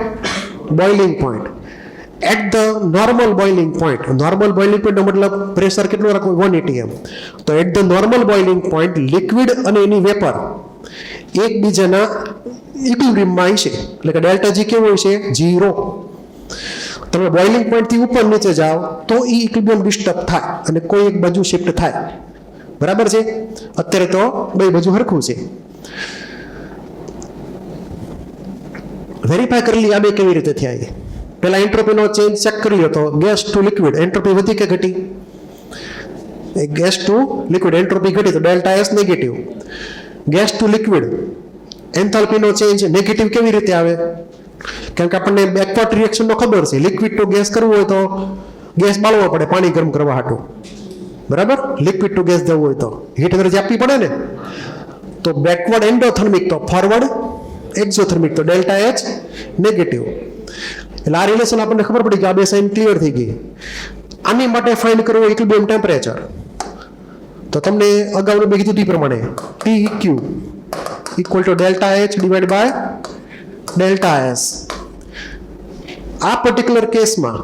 Boiling point. At the normal boiling point, normal boiling point મતલબ પ્રેશર કેટલું રાખવું? 1 atm. તો at the normal boiling point liquid અને એની વેપર એકબીજાના ઇક્વિલિબ્રિયમમાં હશે. એટલે કે ડેલ્ટા જી કેવું હશે? 0. તમે બોઇલિંગ પોઈન્ટથી ઉપર નીચે જાઓ તો એ ઇક્વિલિબ્રિયમ ડિસ્ટર્બ થાય અને કોઈ એક બાજુ શિફ્ટ થાય. બરાબર છે? અત્યારે તો બે બાજુ હરખું છે. વેરીફાઈ કરી લઈએ આ બે કેવી રીતે થયા. પહેલા એન્ટ્રોપીનો ચેન્જ ચેક કરી લો તો ગેસ ટુ લિક્વિડ એન્ટ્રોપી વધી કે ઘટી? ગેસ ટુ લિક્વિડ એન્ટ્રોપી ઘટી તો delta S negative. Gas to liquid એન્થાલ્પીનો ચેન્જ નેગેટિવ કેવી રીતે આવે? કારણ કે આપણને બેકવર્ડ રિએક્શનનો ખબર છે. લિક્વિડ ટુ ગેસ કરવું હોય તો ગેસ બાળવો પડે પાણી ગરમ કરવા હાટું. બરાબર? લિક્વિડ ટુ ગેસ જવું હોય તો હીટ એનર્જી આપવી પડે ને. તો બેકવર્ડ એન્ડોથર્મિક તો ફોરવર્ડ એક્ઝોથર્મિક તો ડેલ્ટા એચ નેગેટિવ. એટલે આ રિલેશન આપણને ખબર પડી કે આ બે સાઇન ક્લિયર થઈ ગઈ. આની માટે ફાઇન્ડ કરવું ઇક્વિલિબ્રિયમ ટેમ્પરેચર. તો તમને અગાઉનું મેં કીધું તે પ્રમાણે TEQ equal to delta H divide by delta S. આ પર્ટિક્યુલર કેસમાં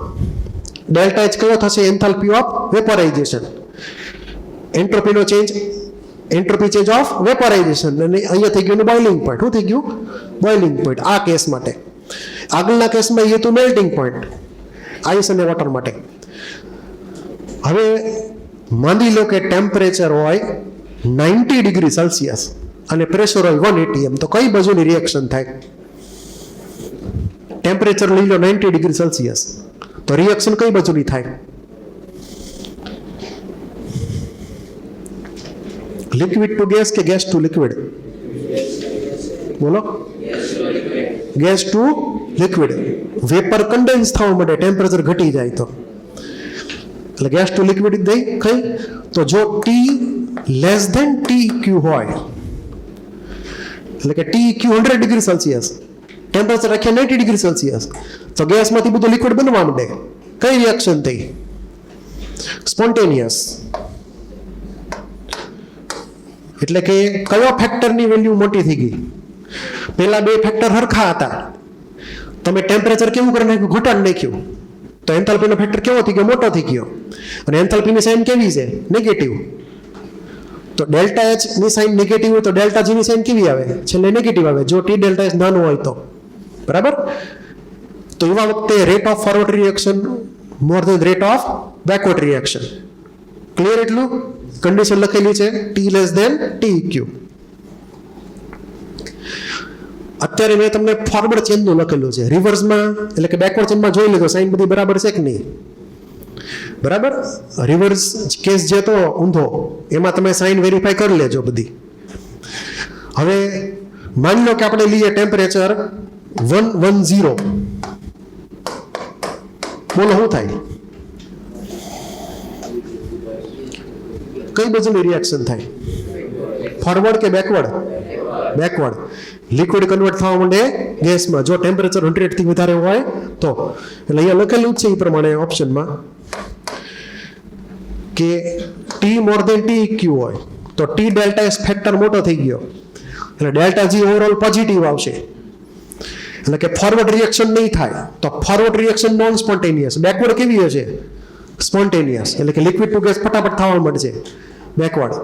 ડેલ્ટા એચ કયો થશે? Enthalpy of vaporization. એન્ટ્રોપીનો change, entropy change of vaporization. અને અહીંયા થઈ ગયું બોઇલિંગ પોઈન્ટ. શું થઈ ગયું? Boiling point. આ કેસ માટે. આગળના કેસમાં એ હતું મેલ્ટિંગ પોઈન્ટ, આઈસ અને વોટર માટે. હવે માની લો કે ટેમ્પરેચર હોય 90 ડિગ્રી સેલ્સિયસ અને પ્રેશર હોય 1 atm, તો કઈ બાજુની રિએક્શન થાય? ટેમ્પરેચર લઈ લો 90 ડિગ્રી સેલ્સિયસ, તો રિએક્શન કઈ બાજુની થાય? લિક્વિડ ટુ ગેસ કે ગેસ ટુ લિક્વિડ? બોલો, gas to liquid. Vapour condense થવા માટે ટેમ્પરેચર ઘટી જાય તો એટલે ગેસ ટુ લિક્વિડ દઈ કઈ? તો જો T લેસ ધેન TEQ હોય, એટલે કે TEQ 100 ડિગ્રી સેલ્સિયસ, ટેમ્પરેચર રાખ્યા 90 ડિગ્રી સેલ્સિયસ, તો ગેસમાંથી બધું લિક્વિડ બનવા માંડે. કઈ રિએક્શન થઈ? સ્પોન્ટેનિયસ. એટલે કે કયો ફેક્ટરની વેલ્યુ મોટી થઈ ગઈ? પેલા બે ફેક્ટર હરખા હતા, તમે ટેમ્પરેચર કેવું કરી નાખ્યું? ઘટાડી નાખ્યું. તો એન્થાલ્પીનો ફેક્ટર કેવો થઈ ગયો? મોટો થઈ ગયો. અને એન્થાલ્પીની સાઇન કેવી છે? નેગેટિવ. તો ડેલ્ટા એચ ની સાઇન નેગેટિવ હોય તો ડેલ્ટા જી ની સાઇન કેવી આવે? છેલ્લે નેગેટિવ આવે, જો ટી ડેલ્ટા એચ નાનું હોય તો. બરાબર? તો એવા વખતે rate of forward reaction more than rate of backward reaction. Clear? એટલું કન્ડિશન લખેલી છે T લેસ ધેન TEQ. અત્યારે મેં તમને ફોરવર્ડ ચેનનું લખેલું છે. રિવર્સમાં એટલે કે બેકવર્ડ ચેનમાં જોઈ લીધો સાઇન બધી બરાબર છે કે નહીં? બરાબર? રિવર્સ કેસ જે તો ઊંધો, એમાં તમે સાઇન વેરીફાઈ કરી લેજો બધી. હવે માની લો કે આપણે લઈએ ટેમ્પરેચર 110. બોલો શું થાય? કઈ બાજુની રિએક્શન થાય? ફોરવર્ડ કે બેકવર્ડ? બેકવર્ડ. લિક્વિડ કન્વર્ટ થવા માંડે ગેસમાં જો ટેમ્પરેચર 100 થી વધારે હોય તો. એટલે અહીંયા લખેલું જ છે એ પ્રમાણે ઓપ્શનમાં કે ટી મોર દેન ટી ઇક્યુ હોય તો ટી ડેલ્ટા એસ ફેક્ટર મોટો થઈ ગયો એટલે ડેલ્ટા જી ઓવરઓલ પોઝિટિવ આવશે, એટલે કે ફોરવર્ડ રિએક્શન નહીં થાય. તો forward reaction non spontaneous. Backward કેવી હશે? સ્પોન્ટેનિયસ, એટલે કે લિક્વિડ ટુ ગેસ ફટાફટ થવા મળશે બેકવર્ડ.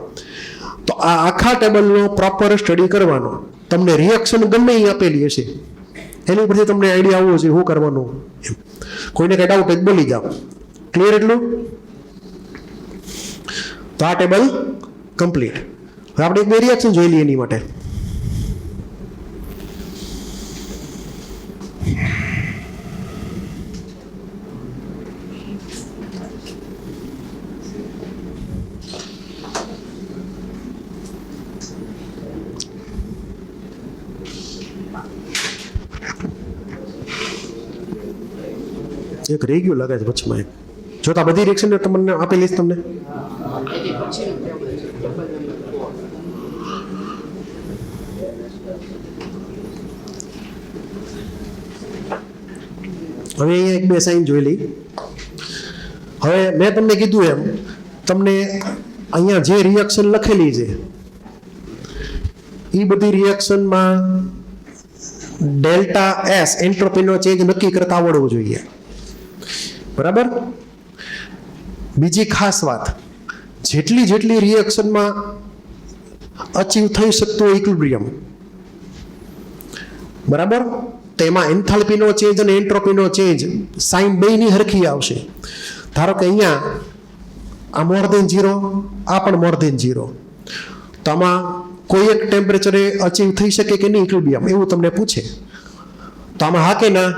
તો આ આખા ટેબલનો પ્રોપર સ્ટડી કરવાનો. તમને રિએક્શન ગમે એ આપેલી હશે એની પરથી તમને આઈડિયા આવવો જોઈએ શું કરવાનું. કોઈને કઈ ડાઉટ જ બોલી જાઓ. ક્લિયર એટલું? તો આ ટેબલ કમ્પ્લીટ. હવે આપણે એક બે રિએક્શન જોઈ લઈએ એની માટે. એક રહી ગયું લાગે છે વચમાં. જો તો બધી રિએક્શન તમને આપેલી છે તમને. હવે અહીંયા એક બે સાઈન જોઈ લઈ. હવે મેં તમને કીધું એમ તમને અહીંયા જે રિએક્શન લખેલી છે એ બધી રિએક્શનમાં ડેલ્ટા એસ એન્ટ્રોપીનો ચેન્જ નક્કી કરતા આવડવું જોઈએ. બરાબર? બીજી ખાસ વાત, જેટલી રિએક્શનમાં અચીવ થઈ શકતું હોય ઇક્વિલિબ્રિયમ, બરાબર, તેમાં એન્થાલ્પીનો ચેન્જ અને એન્ટ્રોપીનો ચેન્જ સાઇન બેયની હરખી આવશે. ધારો કે અહીંયા આ મોર દેન 0, આ પણ મોર દેન 0, તો આમાં કોઈ એક ટેમ્પરેચરે અચીવ થઈ શકે કે નહીં ઇક્વિલિબ્રિયમ એવું તમને પૂછે તો આમાં હા કે ના?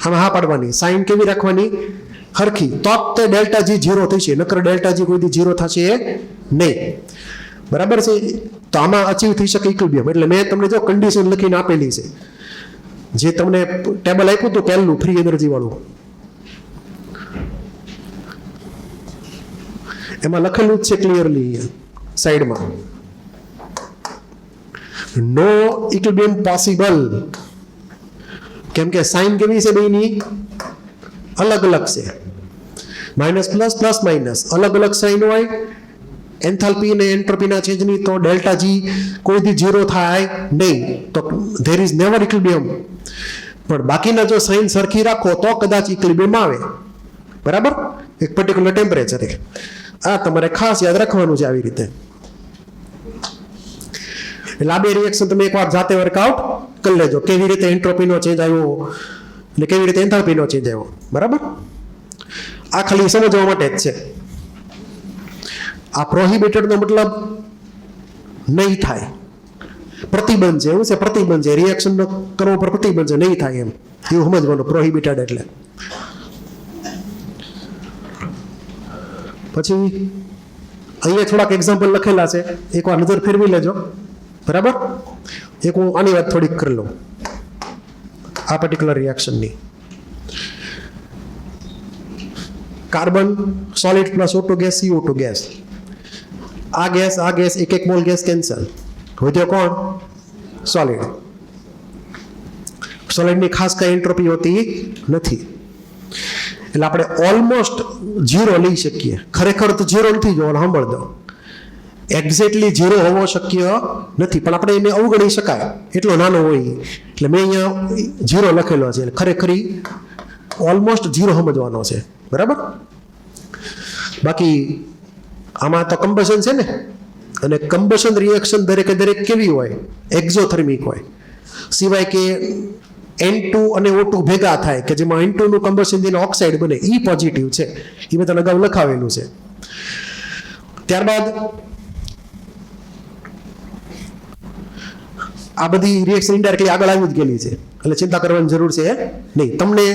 આમાં હા પાડવાની. સાઇન કેવી રાખવાની? હરખી. તો તે ડેલ્ટા જી 0 થશે, નકર ડેલ્ટા જી કોઈ દી 0 થશે નહીં. બરાબર છે? તો આમાં અચીવ થઈ શકે ઇક્વિલિબ્રિયમ. એટલે મેં તમને જો કન્ડિશન લખીને આપેલી છે, જે તમને ટેબલ આપ્યું હતું પહેલું ફ્રી એનર્જી વાળું, એમાં લખેલું જ છે ક્લિયરલી સાઈડમાં, નો ઇક્વિલિબ્રિયમ પોસિબલ. કેમ કે સાઇન કેવી છે બેની? અલગ અલગ છે. માઇનસ પ્લસ પ્લસ માઇનસ અલગ અલગ સાઇન હોય. એન્થાલ્પી અને એન્ટ્રોપીના ચેન્જની તો ડેલ્ટા જી કોઈ દી 0 થાય નહીં, તો ધેર ઇઝ નેવર ઇક્વિલિબ્રિયમ. પણ બાકીના જો સાઇન સરખી રાખો તો કદાચ ઇક્વિલિબ્રિયમ આવે. બરાબર? એક પર્ટિક્યુલર ટેમ્પરેચરે. આ તમારે ખાસ યાદ રાખવાનું છે આવી રીતે. એટલે આ બે રિએક્શન તમે એકવાર જાતે વર્કઆઉટ કરી લેજો, કેવી રીતે એન્ટ્રોપીનો ચેન્જ આવ્યો અને કેવી રીતે એન્થાલ્પીનો ચેન્જ આવ્યો. બરાબર? આ ખાલી સમજવા માટે જ છે. આ પ્રોહિબિટેડનો મતલબ નહીં થાય, પ્રતિબંધ છે. એવું છે પ્રતિબંધ છે, રિએક્શન કરવા ઉપર પ્રતિબંધ છે, નહીં થાય એમ એવું સમજવાનું પ્રોહિબિટેડ એટલે. પછી અહીંયા થોડાક એક્ઝામ્પલ લખેલા છે, એકવાર નજર ફેરવી લેજો. બરાબર? એક હું આની વાત થોડીક કરી લઉં આ પર્ટિક્યુલર રિએક્શનની. Carbon solid plus O2 gas CO2 gas. આ ગેસ એક મોલ ગેસ કેન્સલ. વધ્યો કોણ? સોલિડ. સોલિડની ખાસ કઈ એન્ટ્રોપી હોતી નથી, એટલે આપણે ઓલમોસ્ટ 0 લઈ શકીએ. ખરેખર તો 0 નથી જોવાનું, સાંભળ દો. એક્ઝેક્ટલી 0 હોવો શક્ય નથી, પણ આપણે એને અવગણી શકાય એટલો નાનો હોય. એટલે મેં અહીંયા 0 લખેલો છે, ખરેખર ઓલમોસ્ટ 0 સમજવાનો છે. બરાબર? બાકી આમાં તો કમ્બશન છે ને, અને કમ્બશન રિએક્શન દરેકે દરેક કેવી હોય? એક્ઝોથર્મિક હોય. સિવાય કે N2 અને O2 ભેગા થાય કે જેમાં N2 નું કમ્બશન થઈને ઓક્સાઇડ બને, એ પોઝિટિવ છે. એ મેં તને અગાઉ લખાવેલું છે. ત્યારબાદ આ બધી રિએક્શન ઇનડાયરેક્ટલી આગળ આવી જ ગયેલી છે, એટલે ચિંતા કરવાની જરૂર છે નહીં. તમને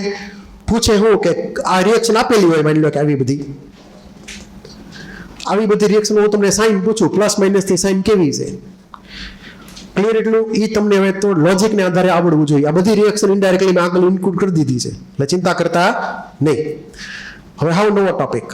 પૂછે હું કે આ રિએક્શન આપેલી હોય, માની લો કે આવી બધી રિએક્શન હું તમને સાઇન પૂછું, પ્લસ માઇનસ થી સાઇન કેવી છે, ક્લિયર? એટલું એ તમને હવે તો લોજિકને આધારે આવડવું જોઈએ. આ બધી રિએક્શન ઇનડાયરેક્ટલી મેં આગળ ઇન્ક્લુડ કરી દીધી છે, એટલે ચિંતા કરતા નહીં. હવે હાવ નવો ટોપિક.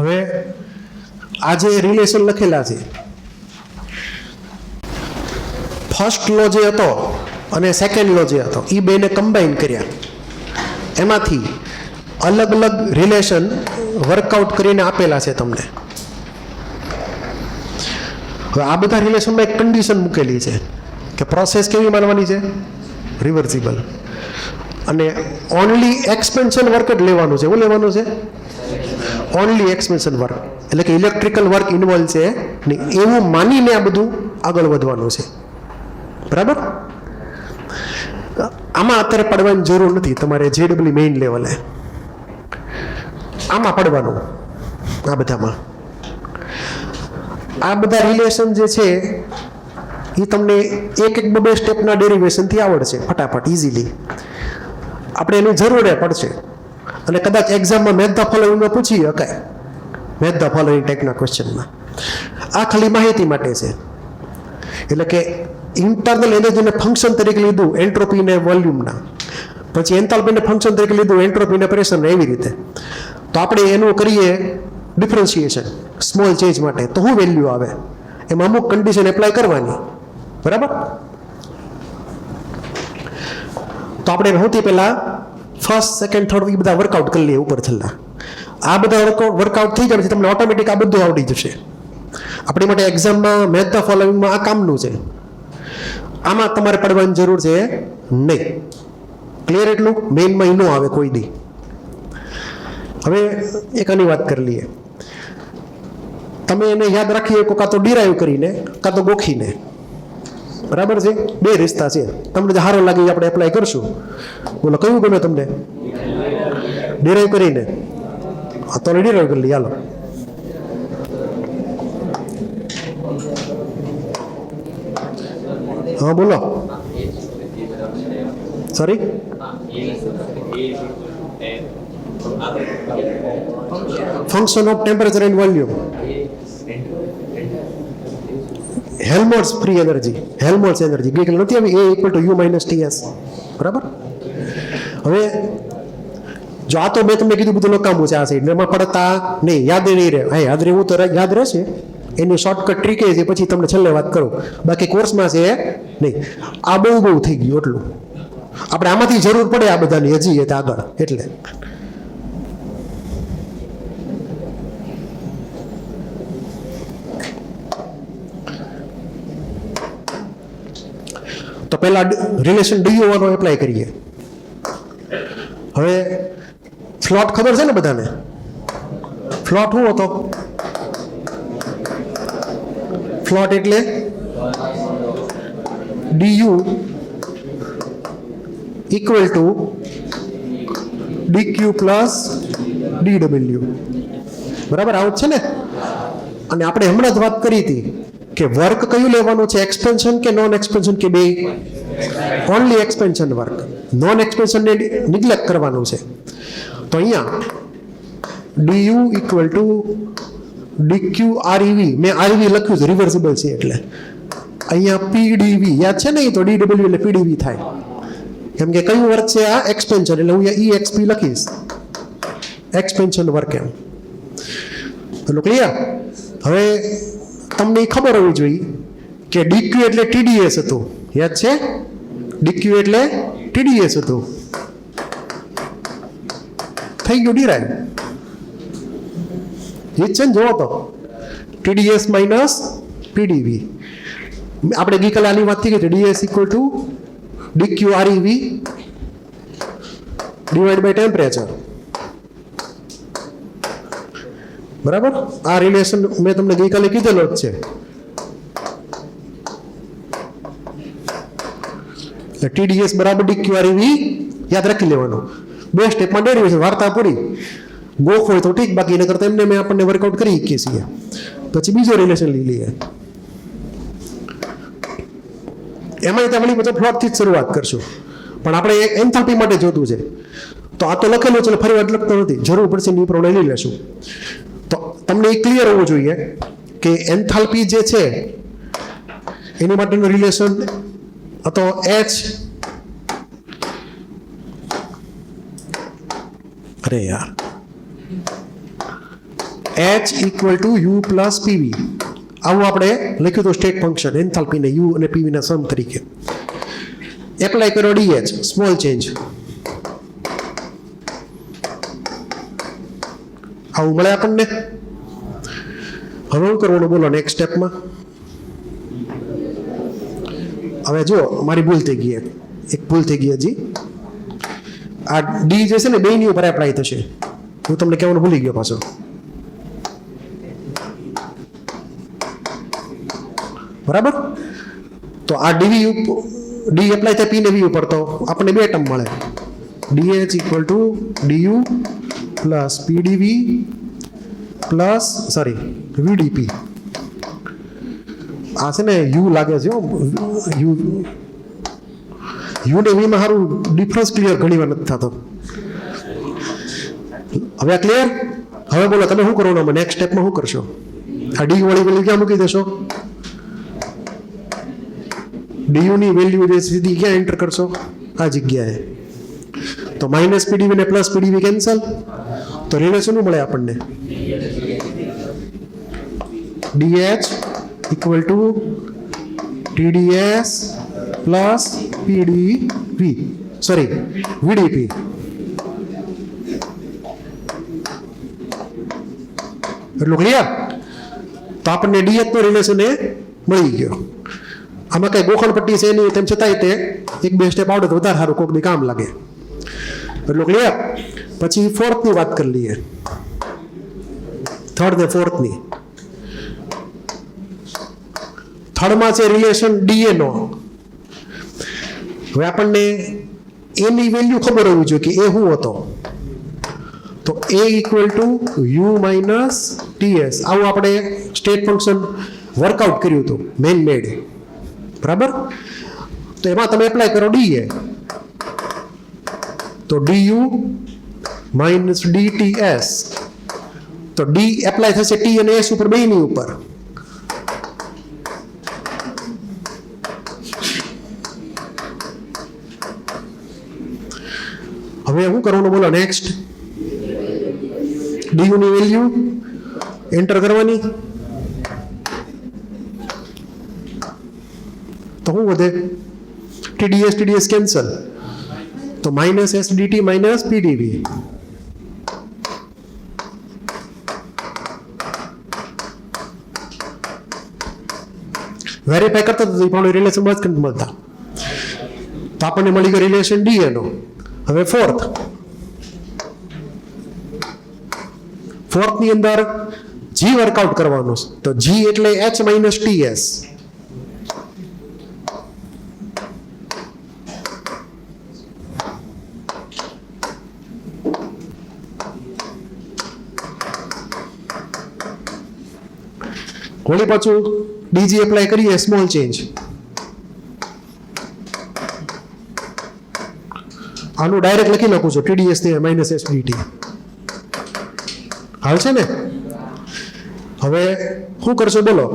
હવે આ જે રિલેશન લખેલા છે, ફર્સ્ટ લો જે હતો અને સેકન્ડ લો જે હતો એ બેને કમ્બાઈન કર્યા, એમાંથી અલગ અલગ રિલેશન વર્કઆઉટ કરીને આપેલા છે તમને. હવે આ બધા રિલેશનમાં એક કન્ડિશન મૂકેલી છે કે પ્રોસેસ કેવી માનવાની છે? રિવર્સિબલ. અને ઓનલી એક્સપેન્શન વર્ક જ લેવાનું છે. શું લેવાનું છે? Only expansion work. એટલે કે ઇલેક્ટ્રિકલ વર્ક ઇન્વોલ્વ છે નહીં, એવું માનીને આ બધું આગળ વધવાનું છે. બરાબર? આમાં અત્યારે પડવાની જરૂર નથી. તમારે જેડબલ્યુ મેઇન લેવલે આમાં પડવાનું, આ બધામાં. આ બધા રિલેશન જે છે એ તમને એક એક બે સ્ટેપના ડેરિવેશનથી આવડશે ફટાફટ, ઇઝીલી. આપણે એની જરૂર પડશે. અને કદાચ એક્ઝામમાં મેથ ધ ફોલોઈંગમાં પૂછી શકાય, મેથ ધ ફોલોઈંગ ટાઈપના ક્વેશ્ચનમાં. આ ખાલી માહિતી માટે છે. એટલે કે ઇન્ટરનલ એનર્જીને ફંક્શન તરીકે લીધું એન્ટ્રોપીને વોલ્યુમના, પછી એન્થાલ્પીને ફંક્શન તરીકે લીધું એન્ટ્રોપીને પ્રેશરને, એવી રીતે. તો આપણે એનું કરીએ ડિફરન્શિએશન સ્મોલ ચેન્જ માટે, તો શું વેલ્યુ આવે? એમાં અમુક કન્ડિશન એપ્લાય કરવાની. બરાબર? તો આપણે સૌથી પહેલા ફર્સ્ટ, સેકન્ડ, થર્ડ એ બધા વર્કઆઉટ કરી લઈએ ઉપર છેલ્લા. આ બધા વર્કઆઉટ થઈ જાય તમને ઓટોમેટિક આ બધું આવડી જશે. આપણી માટે એક્ઝામમાં મેથ ધ ફોલોઈંગમાં આ કામનું છે. આમાં તમારે પડવાની જરૂર છે નહીં. ક્લિયર? એટલું મેઇનમાં ઈ ન આવે કોઈ દી. હવે એક આની વાત કરી લઈએ. તમે એને યાદ રાખી શકો કાં તો ડિરાઈવ કરીને કાં તો ગોખીને. બરાબર છે? બે રિશ્તા છે. તમને જે સારો લાગે આપણે એપ્લાય કરશું. બોલો કયું ગમે તમને? ડિરાઈવ કરીને. હા, તો ડિરાઈવ કરી લઈએ. હાલો. હા બોલો. Sorry, function of temperature and volume. Helmholtz free energy, Helmholtz energy ગઈ નથી આવી, એ equal to U minus TS. બરાબર? હવે જો આ તો મેં તમને કીધું બધું લખાવું છે આ સાઈડ, એમાં પડતા નહીં, યાદ નહીં રહે. હા, યાદ રહેવું તો યાદ રહેશે. એની શોર્ટકટ ટ્રીક એ છે, પછી તમને છેલ્લે વાત કરું. બાકી કોર્સમાં છે નહીં. આ બહુ થઈ ગયું એટલું. આપણે આમાંથી જરૂર પડે આ બધાની હજી આગળ. એટલે તો પહેલા રિલેશન ડીયુવાનો એપ્લાય કરીએ. હવે ફ્લોટ ખબર છે ને બધાને? ફ્લોટ શું હતો? ફ્લોટ એટલે D U equal to D Q plus D W. બરાબર? આવું છે ને? અને આપણે હમણાં જ વાત કરી હતી કે વર્ક કયું લેવાનું છે, એક્સપેન્શન કે નોન એક્સપેન્શન કે બે? Only expansion work. નોન એક્સપેન્શનને નિગ્લેક્ટ કરવાનું છે. તો અહીંયા D U equal to D Q R E V, મેં આરઈવી લખ્યું છે રિવર્સિબલ છે એટલે. અહીંયા પીડીવી યાદ છે ને? તો ડીડબલ્યુ એટલે પીડીવી થાય. કેમ કે કયું વર્ક છે આ? એક્સપેન્શન. એટલે હું અહીંયા EXP લખીશ, એક્સપેન્શન વર્ક એમ. પેલું ક્લિયર? હવે તમને ખબર હોવી જોઈએ કે ડીક્યુ એટલે TDS હતું. યાદ છે? ડીક્યુ એટલે TDS હતું. થઈ ગયું ડિરાઈવ. એ છે ને? જોવો તો TDS માઇનસ PDV. આપણે ગઈકાલે આની વાત થઈ ગઈ. DS equal to DQ REV divide by temperature. બરાબર? આ રિલેશન મેં તમને ગઈકાલે કીધેલો જ છે. TDS બરાબર DQ REV યાદ રાખી લેવાનું. બે સ્ટેપમાં ડેરિવેશન, વાર્તા પૂરી. ગોખ હોય તો ઠીક, બાકી એના કરતા એમને મેં આપણને વર્કઆઉટ કરી શકીએ છીએ. પછી બીજો રિલેશન લઈ લઈએ. એમાં આપણે પછી ફ્લોટથી જ શરૂઆત કરશું, પણ આપણે એન્થાલ્પી માટે જોતું છે. તો આ તો લખેલું છે એટલે ફરી વાર લખતો નથી, જરૂર પડશે એ પ્રમાણે લઈ લેશું. તો તમને એ ક્લિયર હોવું જોઈએ કે એન્થાલ્પી જે છે એની માટેનું રિલેશન તો H, અરે યાર, H equal to you plus PV, આવું આપણે લખ્યું હતું સ્ટેટ ફંક્શન એન્થાલ્પીને યુ અને પીવીના સમ તરીકે. એપ્લાય કરો ડીએચ, સ્મોલ ચેન્જ, આવું મળે આપણને. હવે શું કરવાનું બોલો નેક્સ્ટ સ્ટેપમાં? હવે જો મારી ભૂલ થઈ ગઈ, એક ભૂલ થઈ ગઈ હજી. આ ડી જે છે ને બેની ઉપર એપ્લાય થશે, હું તમને કહેવાનું ભૂલી ગયો પાછો. બરાબર? તો આ ડી એપ્લાય થાય પી ને વી ઉપર, તો આપણને બે ટર્મ મળે, D H equal to D U plus P D V plus V D P. આ છે ને યુ લાગે છે, યુ ને વીમાં સારું ડિફરન્સ ક્લિયર ઘણી વાર નથી થતો. હવે આ ક્લિયર? હવે બોલો તમે શું કરવાનું? નેક્સ્ટ સ્ટેપમાં શું કરશો? આ ડી વાળી વેલ્યુ ક્યાં મૂકી દેશો? ડીયુ ની વેલ્યુ જે સીધી ક્યાં એન્ટર કરશો? આ જગ્યાએ. તો માઇનસ પીડીવી ને પ્લસ પીડીવી કેન્સલ, તો રિલેશન શું મળે આપણને? D H equal to T D S plus P D V, V D P. એટલું ક્લિયર? તો આપણને ડીએચ નો રિલેશન એ મળી ગયો. આમાં કઈ ગોખણ પટ્ટી છે નહીં, તેમ છતાંય તે એક બે સ્ટેપ આવડે તો વધારે સારું, કોકની કામ લાગે. એટલું ક્લિયર? પછી ફોર્થની વાત કરી લઈએ, થર્ડ ને ફોર્થની. થર્ડમાં છે રિલેશન ડીએ નો. હવે આપણને એની વેલ્યુ ખબર હોવી જોઈએ કે એ શું હતો. તો A equal to U minus T S, આવું આપણે સ્ટેટ ફંક્શન વર્કઆઉટ કર્યું હતું, મેન મેડ. બરાબર? તો એમાં તમે એપ્લાય કરો ડીએ, તો ડીયુ માઇનસ ડીટીએસ, તો ડી એપ્લાય થશે ટી અને એસ ઉપર, બેની ઉપર. હવે શું કરવાનું બોલો નેક્સ્ટ? ડીયુ ની વેલ્યુ એન્ટર કરવાની. તો શું વધે? ટીડીએસ કેન્સલ, તો minus S D T minus P D V. Verify કરતા તો પણ રિલેશન બસ નથી મળતા, તો આપણને મળી ગયો રિલેશન ડીએ નો. હવે ફોર્થ ની અંદર જી વર્કઆઉટ કરવાનું, તો જી એટલે એચ માઇનસ ટીએસ. વળી પાછું ડીજી એપ્લાય કરીએ, સ્મોલ ચેન્જ. આનું ડાયરેક્ટ લખી નાખું છું, ટીડીએસ ને માઇનસ એસડીટી. હાલ છે ને? હવે શું કરશો બોલો?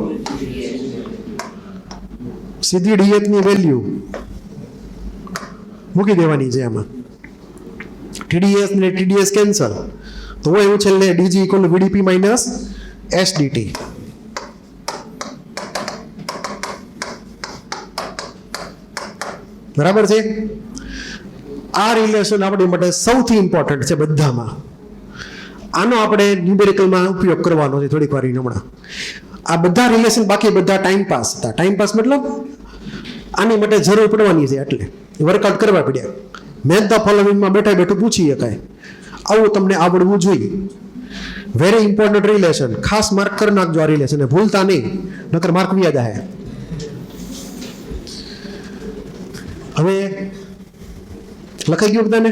સીધી ડીએચ ની વેલ્યુ મૂકી દેવાની છે આમાં. ટીડીએસ ને ટીડીએસ કેન્સલ, તો એવું છેલ્લે ડીજી ઇક્વલ વીડીપી માઇનસ એસડીટી. બરાબર છે? આ રિલેશન આપણી માટે સૌથી ઇમ્પોર્ટન્ટ છે બધામાં. આનો આપણે ન્યુમેરિકલમાં ઉપયોગ કરવાનો છે થોડીક વાર હમણાં. આ બધા રિલેશન બાકી બધા ટાઈમપાસ હતા. ટાઈમપાસ મતલબ આની માટે જરૂર પડવાની છે, એટલે વર્કઆઉટ કરવા પડ્યા. મેં ધ ફોલોવિંગમાં બેઠા બેઠું પૂછી શકાય, આવું તમને આવડવું જોઈએ. વેરી ઇમ્પોર્ટન્ટ રિલેશન, ખાસ માર્ક કરી નાખજો આ રિલેશન, ભૂલતા નહીં, નકર માર્ક વ્યાજ આવે. હવે લખાઈ ગયું બધાને?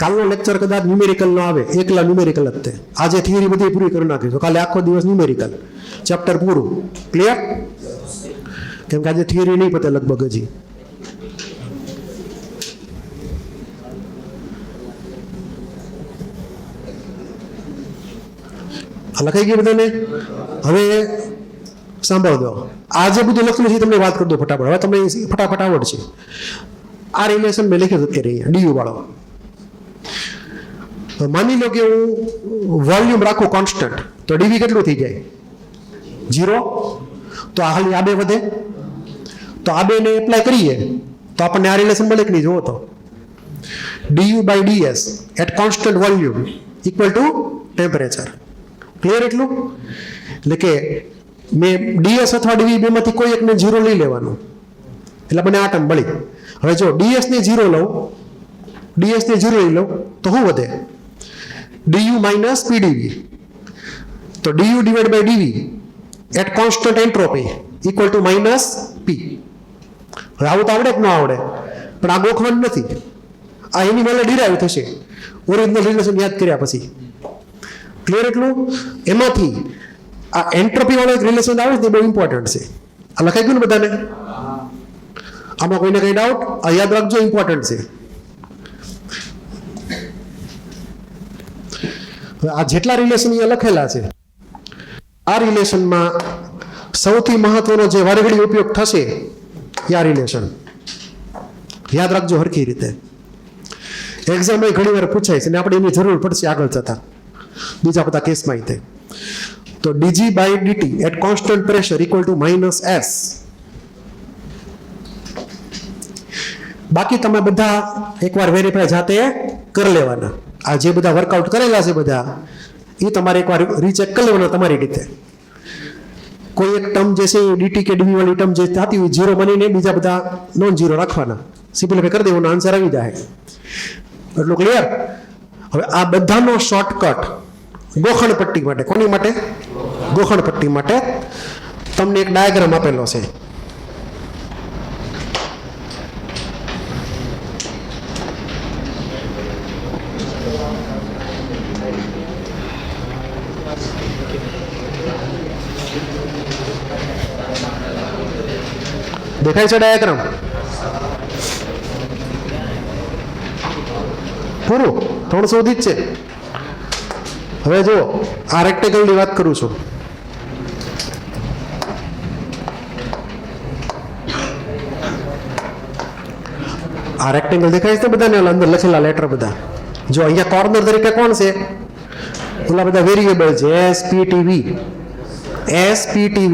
કાલનો લેક્ચર કદાચ ન્યુમેરિકલ નો આવે, એકલા ન્યુમેરિકલ જ તે. આજે થિયરી બધી પૂરી કરી નાખીશું, કાલે આખો દિવસ ન્યુમેરિકલ, ચેપ્ટર પૂરું. ક્લિયર? કેમ કે આજે થિયરી નહીં પતે લગભગ હજી. લખાઈ ગયું બધાને? હવે સાંભળો દો, આ જે બધું લખેલું છે તમને વાત કરી દો ફટાફટ. હવે તમને ફટાફટ આવડશે. આ રિલેશન મેં લખ્યું અત્યારે અહીંયા ડીયુ વાળો. માની લો કે હું વોલ્યુમ રાખું કોન્સ્ટન્ટ, તો ડીવી કેટલું થઈ જાય? 0. તો આ ખાલી આ બે વધે, તો આ બે ને એપ્લાય કરીએ તો આપણને આ રિલેશન મળે કે નહીં? જુઓ તો du/ds at constant volume equal to temperature. Clear? એટલું એટલે કે મેં ds અથવા dv બેમાંથી કોઈ એકને 0 લઈ લેવાનું, એટલે મને આ ટર્મ મળી. હવે જો ds ને 0 લઉં, ds ને 0 લઈ લઉં તો શું વધે? du minus pdv. તો du/dv at constant entropy equal to minus p. હવે આવું તો આવડે કે ન આવડે? પણ આ ગોખવાનું નથી, આ એની મેલે ડિરાઈવ થશે ઓરિજિનલ રિલેશન યાદ કર્યા પછી. ક્લિયર? એટલું એમાંથી આ એન્ટ્રોપી વાળો એક રિલેશન આવે છે, બહુ ઇમ્પોર્ટન્ટ છે. આ લખાઈ ગયું ને બધાને? આમાં કોઈને કઈ ડાઉટ? આ યાદ રાખજો, ઇમ્પોર્ટન્ટ છે. આ જેટલા રિલેશન અહીંયા લખેલા છે, આ રિલેશનમાં સૌથી મહત્વનો જે વારઘડી ઉપયોગ થશે એ આ રિલેશન યાદ રાખજો હરખી રીતે. એક્ઝામમાં ઘણી વાર પૂછાય છે ને આપણે એની જરૂર પડશે આગળ જતા બીજા બધા કેસમાં. તે તો dg/dt at constant pressure equal to -s. બાકી તમે બધા એકવાર વેરીફાઈ જાતે કરી લેવાના. આ જે બધા વર્કઆઉટ કરેલા છે બધા એ તમારે એકવાર રીચેક કરી લેવાના તમારી રીતે. કોઈ એક ટર્મ જે છે dt કે dv વાળી ટર્મ જે થતી હોય 0 બનીને બીજા બધા નોન 0 રાખવાના. સિમ્પલિફાઈ કરી દેવાનો, આન્સર આવી જાય. એટલું ક્લિયર? હવે આ બધાનો શોર્ટકટ ગોખણ પટ્ટી માટે, કોની માટે? ગોખણ પટ્ટી માટે તમને એક ડાયાગ્રામ આપેલો છે. દેખાય છે ડાયાગ્રામ? પૂરું 300 સુધી જ છે. હવે જો આ રેક્ટેંગલની વાત કરું છું. આ રેક્ટેંગલ દેખાય છે બધાને? અંદર લખેલા લેટર બધા. જો અહીંયા કોર્નર તરીકે કોણ છે? ઓલા બધા વેરિયેબલ છે. SPTV,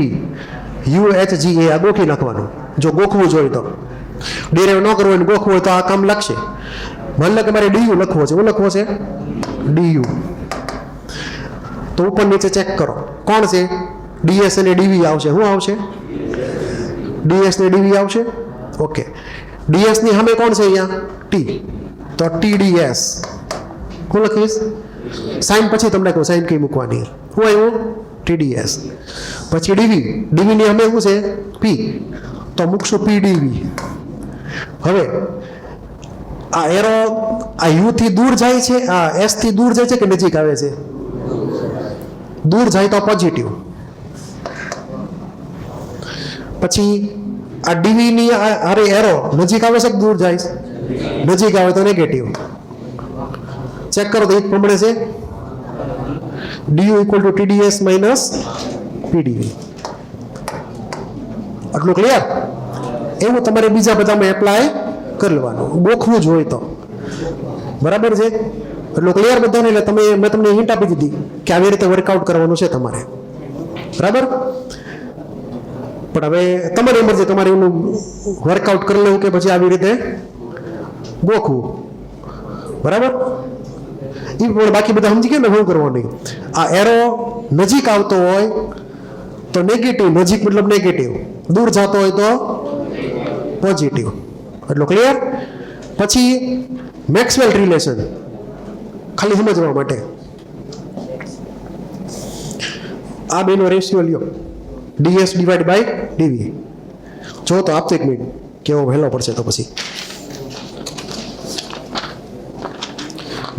UHGA આ ગોખી નાખવાનું. જો ગોખવું જોઈએ તો, ડિરાઈવ ન કરવું હોય ગોખવું હોય તો આ કામ લાગશે. માની લો કે મારે du લખવો છે, શું લખવો છે? du. તો ઉપર નીચે ચેક કરો કોણ છે? ds અને dv આવશે. શું આવશે? ds ને dv આવશે. ઓકે, ds ની સામે કોણ છે અહીંયા? t. તો tds. શું લખીશ? સાઇન પછી તમને કહું સાઇન કઈ મૂકવાની. શું આવ્યું? tds. પછી dv ની સામે શું છે? p. તો મૂકશું pdv. હવે આ એરો આ u થી દૂર જાય છે, આ s થી દૂર જાય છે કે નજીક આવે છે? દૂર જાય તો પોઝિટિવ. પછી આ dv ની આરે એરો નજીક આવે છે કે દૂર જાય? નજીક આવે તો નેગેટિવ. ચેક કરો તો એક પ્રમાણે છે. du equal to tds minus pdv. આટલું ક્લિયર? એવું તમારે બીજા બધામાં એપ્લાય કરી લેવાનું, ગોખવું જ હોય તો. બરાબર છે? એટલું ક્લિયર બધાને? એટલે મેં તમને હિન્ટ આપી દીધી કે આવી રીતે વર્કઆઉટ કરવાનું છે તમારે. બરાબર? પણ હવે તમારી મરજી, તમારે એનું વર્કઆઉટ કરી લેવું કે પછી આવી રીતે ગોખવું. બરાબર? એ પણ બાકી બધા સમજી ગયા ને શું કરવાનું. આ એરો નજીક આવતો હોય તો નેગેટિવ, નજીક મતલબ નેગેટિવ, દૂર જતો હોય તો પોઝિટિવ. એટલું ક્લિયર? પછી મેક્સવેલ રિલેશન ખાલી સમજવા માટે આ બેનો રેશિયો લ્યો, ds/dv. જો તો આપતો એક મિનિટ કેવો વહેલો પડશે તો પછી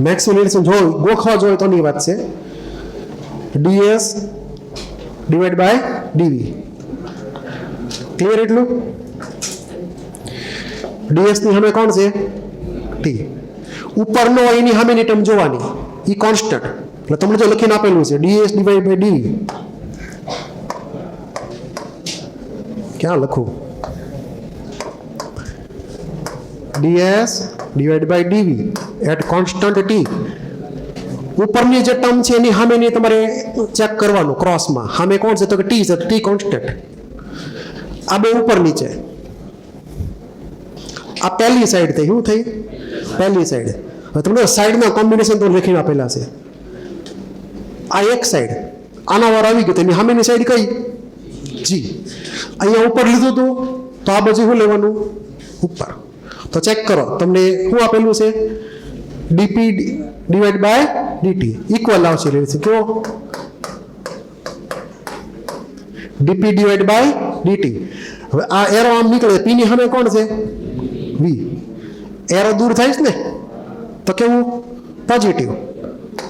મેક્સવેલ રિલેશન જો ગોખવા જોઈએ તો ની વાત છે. ds/dv. ક્લિયર? એટલું? ds ની સામે કોણ છે? t. ઉપરનો એની સામેની ટર્મ જોવાની, એ કોન્સ્ટન્ટ. એટલે તમને જો લખીને આપેલું છે ds/dv. ક્યાં લખું? ds divide by dv at constant t. ઉપરની જે ટર્મ છે એની સામેની તમારે ચેક કરવાનું ક્રોસમાં. સામે કોણ છે તો કે t છે, t કોન્સ્ટન્ટ. આ બે ઉપર નીચે. આ પહેલી સાઈડ થઈ. શું થઈ? પહેલી સાઈડ. હવે તમને સાઈડના કોમ્બિનેશન તો લખીને આપેલા છે. આ એક સાઈડ, આના વાર આવી ગયું, એની સામેની સાઈડ કઈ? જી. અહીંયા ઉપર લીધું હતું તો આ બાજુ શું લેવાનું? ઉપર. તો ચેક કરો, તમને શું આપેલું છે? dp divide by dt equal આવશે. કેવો? dp divide by dt. હવે આ એરો આમ નીકળે, p ની સામે કોણ છે? v. એરો દૂર થાય છે ને તો કેવું? પોઝિટિવ.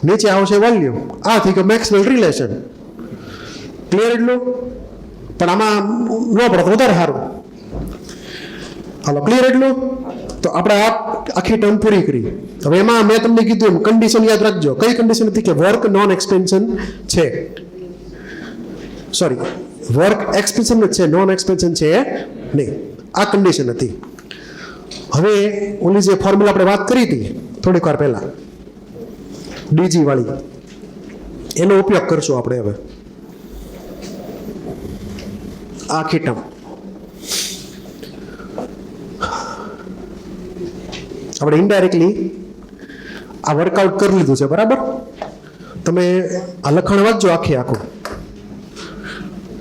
નીચે આવશે વોલ્યુમ. આ થઈ ગયું મેક્સવેલ રિલેશન. ક્લિયર એટલું? પણ આમાં ન પડે તો વધારે સારું. હાલો, ક્લિયર એટલું? તો આપણે આખી ટર્મ પૂરી કરી. હવે એમાં મેં તમને કીધું એમ કન્ડિશન યાદ રાખજો. કઈ કન્ડિશન હતી? કે વર્ક નોન એક્સપેન્શન છે. સોરી, વર્ક એક્સપેન્શન જ છે, નોન એક્સપેન્શન છે નહીં. આ કન્ડિશન હતી. હવે ઓલી જે ફોર્મ્યુલા આપણે વાત કરી હતી થોડીક વાર પહેલા, ડીજી વાળી, એનો ઉપયોગ કરશું આપણે હવે. આખી ટર્મ આપણે ઇનડાયરેક્ટલી આ વર્કઆઉટ કરી લીધું છે, બરાબર? તમે આ લખાણ વાંચજો આખે આખું.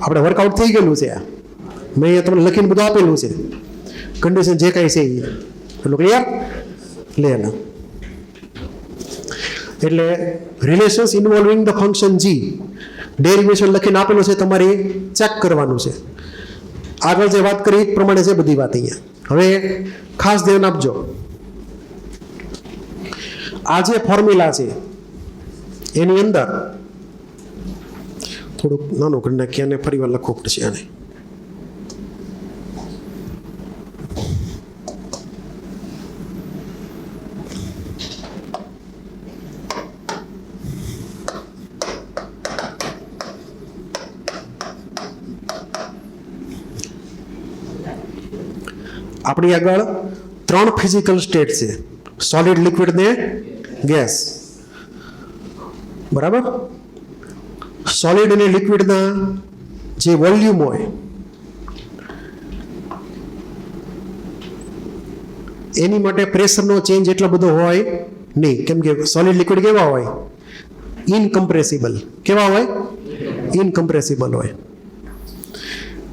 આપણે વર્કઆઉટ થઈ ગયેલું છે. મેં અહીંયા તમને લખીને બધું આપેલું છે, કન્ડિશન જે કાંઈ છે એ. એટલું ક્લિયર? લે ના. એટલે relations ઇન્વોલ્વિંગ the function g, derivation લખીને આપેલું છે, તમારે ચેક કરવાનું છે. આગળ જે વાત કરી એ પ્રમાણે છે બધી વાત અહીંયા. હવે ખાસ ધ્યાન આપજો, આ જે ફોર્મ્યુલા છે એની અંદર થોડુંક નાનું કરી નાખીએ અને ફરી વાર લખવું પડશે આને. આપણી આગળ 3 ફિઝિકલ સ્ટેટ છે, સોલિડ, લિક્વિડ ને ગેસ. બરાબર? સોલિડ અને લિક્વિડના જે વોલ્યુમ હોય એની માટે પ્રેશરનો ચેન્જ એટલો બધો હોય નહીં, કેમ કે સોલિડ લિક્વિડ કેવા હોય? ઇનકમ્પ્રેસિબલ. કેવા હોય? ઇનકમ્પ્રેસિબલ હોય.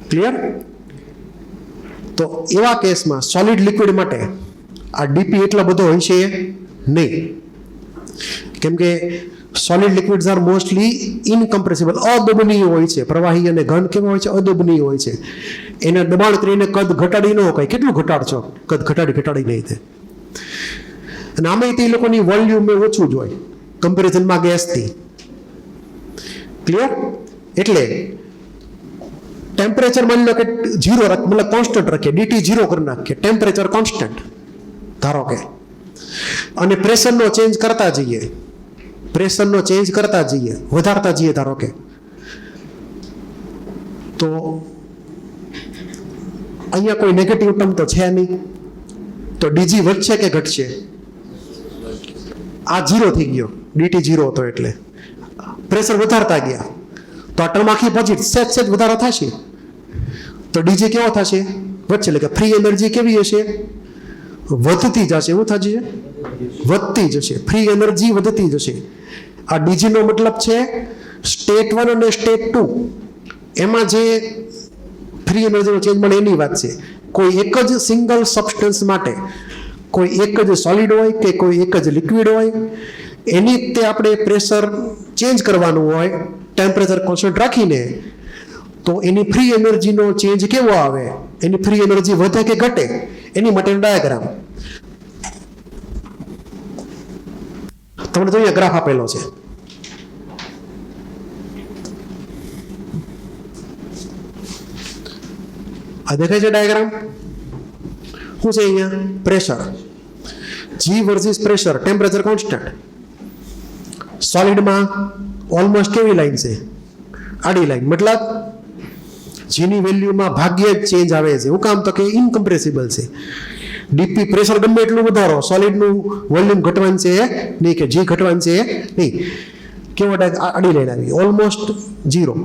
ક્લિયર? તો એવા કેસમાં સોલિડ લિક્વિડ માટે આ ડીપી એટલો બધો હોય છે નહીં, કેમ કે સોલિડ લિક્વિડ્સ આર મોસ્ટલી ઇનકમ્પ્રેસિબલ, અદબનીય હોય છે. પ્રવાહી અને ઘન કેવા હોય છે? અદબનીય હોય છે. એને દબાણ કરીને કદ ઘટાડી ન હોય. કેટલું ઘટાડશો? કદ ઘટાડી નહીં થાય. અને આમાં તે લોકોની વોલ્યુમ ઓછું જ હોય કમ્પેરિઝનમાં ગેસથી. ક્લિયર? એટલે ટેમ્પરેચર માની લો કે 0 મતલબ કોન્સ્ટન્ટ રાખીએ, ડીટી 0 કરી નાખીએ, ટેમ્પરેચર કોન્સ્ટન્ટ ધારો કે, અને પ્રેશરનો ચેન્જ કરતા જઈએ, પ્રેશરનો ચેન્જ કરતા જઈએ, વધારતા જઈએ ધારો કે, તો અહીંયા કોઈ નેગેટિવ ટર્મ તો છે નહીં, તો ડીજી વધશે કે ઘટશે? આ 0 થઈ ગયો, ડીટી 0 હતો એટલે પ્રેશર વધારતા ગયા, તો આ ટર્મ આખી પોઝિટિવ સેજ વધારો થશે, તો ડીજી કેવો થશે? વધશે. એટલે કે ફ્રી એનર્જી કેવી હશે? વધતી જશે. શું થશે? વધતી જશે. ફ્રી એનર્જી વધતી જશે. આ ડીજીનો મતલબ છે સ્ટેટ 1 અને સ્ટેટ 2 એમાં જે ફ્રી એનર્જીનો ચેન્જ મળે એની વાત છે. કોઈ એક જ સિંગલ સબસ્ટન્સ માટે, કોઈ એક જ સોલિડ હોય કે કોઈ એક જ લિક્વિડ હોય, એની તે આપણે પ્રેશર ચેન્જ કરવાનું હોય ટેમ્પરેચર કોન્સ્ટન્ટ રાખીને, તો એની ફ્રી એનર્જીનો ચેન્જ કેવો આવે? એની ફ્રી એનર્જી વધે કે ઘટે? એની માટેનો ડાયાગ્રામ તમને જોઈએ, ગ્રાફ આપેલો છે. આ દેખાય છે ડાયાગ્રામ? શું છે અહીંયા? Pressure G versus pressure, temperature constant. સોલિડમાં ઓલમોસ્ટ કેવી લાઈન છે? આડી લાઈન. મતલબ જીની વેલ્યુમાં ભાગ્યે જ ચેન્જ આવે છે. હું કામ? તો કે ઇનકમ્પ્રેસિબલ છે. ડીપી પ્રેશર ગમે એટલું વધારો, સોલિડનું વોલ્યુમ ઘટવાનું છે નહીં, કે જી ઘટવાનું છે નહીં. કેવો આડી લાઈન આવી, ઓલમોસ્ટ 0.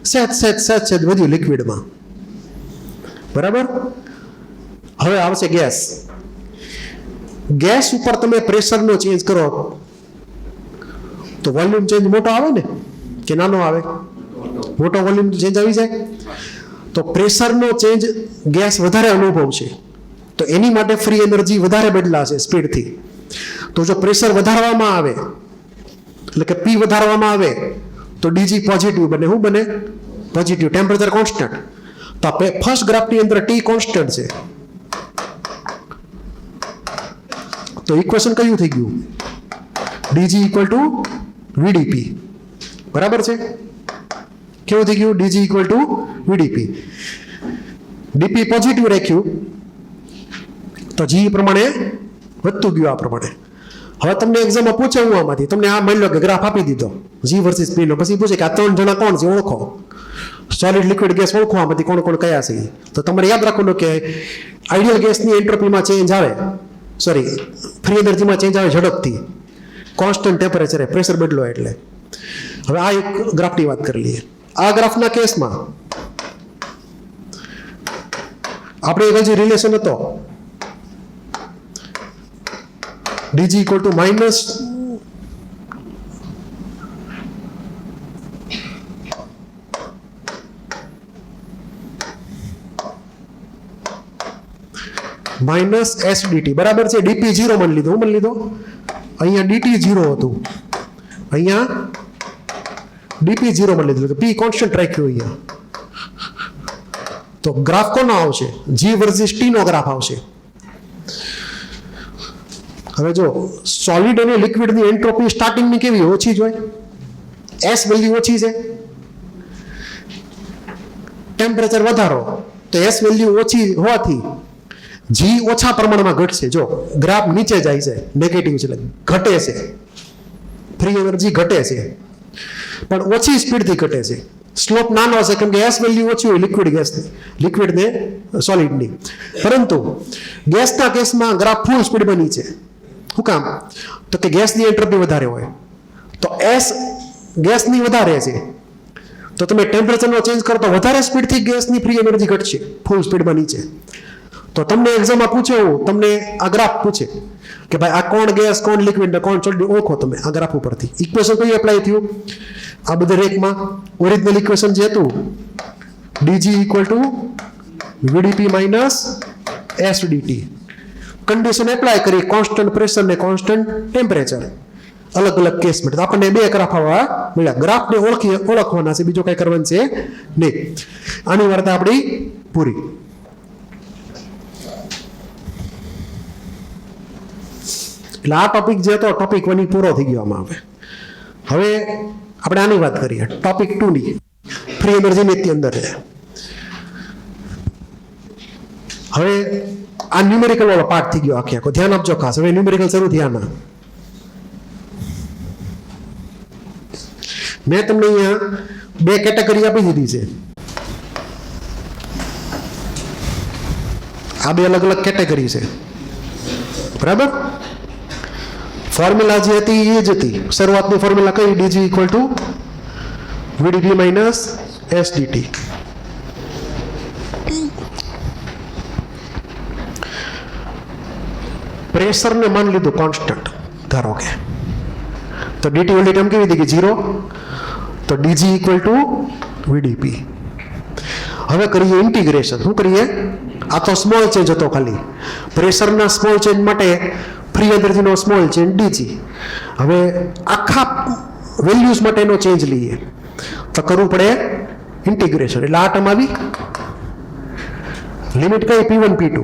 સહેજ વધ્યું લિક્વિડમાં. બરાબર. હવે આવશે ગેસ. ગેસ ઉપર તમે પ્રેશરનો ચેન્જ કરો તો વોલ્યુમ ચેન્જ મોટો આવે ને કે નાનો આવે? મોટો વોલ્યુમ ચેન્જ આવી જાય. તો પ્રેશરનો ચેન્જ ગેસ વધારે અનુભવશે, તો એની માટે ફ્રી એનર્જી વધારે બદલાશે સ્પીડથી. તો જો પ્રેશર વધારવામાં આવે, એટલે કે પી વધારવામાં આવે, તો ડીજી પોઝિટિવ બને. શું બને? પોઝિટિવ. Temperature constant. તો ફર્સ્ટ ગ્રાફની અંદર ટી કોન્સ્ટન્ટ છે, તો ઇક્વેશન કયું થઈ ગયું? D G equal to V D P. બરાબર છે? કેવું થઈ ગયું? D G equal to V D P. D P positive રાખ્યું તો જી પ્રમાણે વધતું ગયું. આ પ્રમાણે હવે તમને એક્ઝામમાં પૂછે, હું આમાંથી તમને આ માની લો કે ગ્રાફ આપી દીધો જી વર્સિસ પી નો, પછી પૂછે કે આ 3 જણા કોણ છે, ઓળખો. સોલિડ લિક્વિડ ગેસ ઓળખો, આમાંથી કોણ કોણ કયા છે. તો તમારે યાદ રાખવાનું કે આઈડિયલ ગેસની એન્ટ્રોપીમાં ચેન્જ આવે, સોરી ફ્રી એનર્જીમાં ચેન્જ આવે ઝડપથી, કોન્સ્ટન્ટ ટેમ્પરેચરે પ્રેશર બદલો એટલે. હવે આ એક ગ્રાફની વાત કરી લઈએ. આ ગ્રાફના કેસમાં આપણે એક હજી રિલેશન હતો, ડીજી ઇક્વલ ટુ માઇનસ એસડીટી. બરાબર છે? ડીપી 0 માની લીધો. હું માની લીધો અહીંયા ડીટી 0 હતું, અહીંયા ડીપી 0 માની લીધું, પી કોન્સ્ટન્ટ રાખ્યું અહીંયા. તો ગ્રાફ કોનો આવશે? જી વર્સિસ ટી નો ગ્રાફ આવશે. હવે જો સોલિડ અને લિક્વિડની એન્ટ્રોપી સ્ટાર્ટિંગની કેવી ઓછી જ હોય, એસ વેલ્યુ ઓછી છે, ટેમ્પરેચર વધારો તો એસ વેલ્યુ ઓછી હોવાથી જી ઓછા પ્રમાણમાં ઘટશે. જો ગ્રાફ નીચે જાય છે, નેગેટિવ છે, એટલે ઘટે છે, ફ્રી એનર્જી ઘટે છે, પણ ઓછી સ્પીડથી ઘટે છે. સ્લોપ નાનો હશે કેમ કે એસ વેલ્યુ ઓછી હોય લિક્વિડ ને સોલિડની. પરંતુ ગેસના કેસમાં ગ્રાફ ફૂલ સ્પીડમાં નીચે. શું કામ? તો કે ગેસની એન્ટ્રોપી વધારે હોય, તો એસ ગેસની વધારે છે, તો તમે ટેમ્પરેચરનો ચેન્જ કરો તો વધારે સ્પીડથી ગેસની ફ્રી એનર્જી ઘટશે ફૂલ સ્પીડમાં નીચે. તો તમને એક્ઝામમાં પૂછે, તમને આ ગ્રાફ પૂછે કે ભાઈ આ કોણ ગેસ, કોણ લિક્વિડ ને કોણ સોલિડ, ઓળખો તમે આ ગ્રાફ ઉપરથી. ઇક્વેશન કયું એપ્લાય થયું? આ બધા રેકમાં ઓરિજિનલ ઇક્વેશન જે હતું D G equal to V D P minus S D T. Condition apply કરી, કોન્સ્ટન્ટ પ્રેશર ને કોન્સ્ટન્ટ ટેમ્પરેચર, અલગ અલગ કેસ માટે આપણને 2 ગ્રાફ આવા મળ્યા. ગ્રાફને ઓળખવાના છે, બીજું કઈ કરવાનું છે નહીં. આની વાર્તા આપણી પૂરી. એટલે આ ટોપિક જે હતો ટોપિક 1 પૂરો થઈ ગયો આમાં. હવે આપણે આની વાત કરીએ, ટોપિક 2 ની, ફ્રી એનર્જીની અંદર છે. હવે આ ન્યુમેરિકલ વાળો પાર્ટ થઈ ગયો આખો. ધ્યાન આપજો ખાસ. હવે ન્યુમેરિકલ શરૂ થયા. મેં તમને અહીંયા 2 કેટેગરી આપી દીધી છે. આ 2 અલગ અલગ કેટેગરી છે. બરાબર? ફોર્મ્યુલા જે હતી એ જ હતી. શરૂઆતની ફોર્મ્યુલા કઈ? D G equal to V D P minus S D T. પ્રેશરને માની લીધું કોન્સ્ટન્ટ, ધારો કે, તો ડીટી ઓલ્ડી ટર્મ કેવી હતી કે 0, તો ડીજી ઇક્વલ ટુ વીડીપી. હવે કરીએ ઇન્ટિગ્રેશન. શું કરીએ? આ તો સ્મોલ ચેન્જ હતો ખાલી. પ્રેશરના સ્મોલ ચેન્જ માટે ફ્રી એનર્જીનો સ્મોલ ચેન્જ ડીજી. હવે આખા વેલ્યુઝ માટેનો ચેન્જ લઈએ તો કરવું પડે ઇન્ટિગ્રેશન. એટલે આ ટર્મ આવી, લિમિટ કઈ? P1 P2.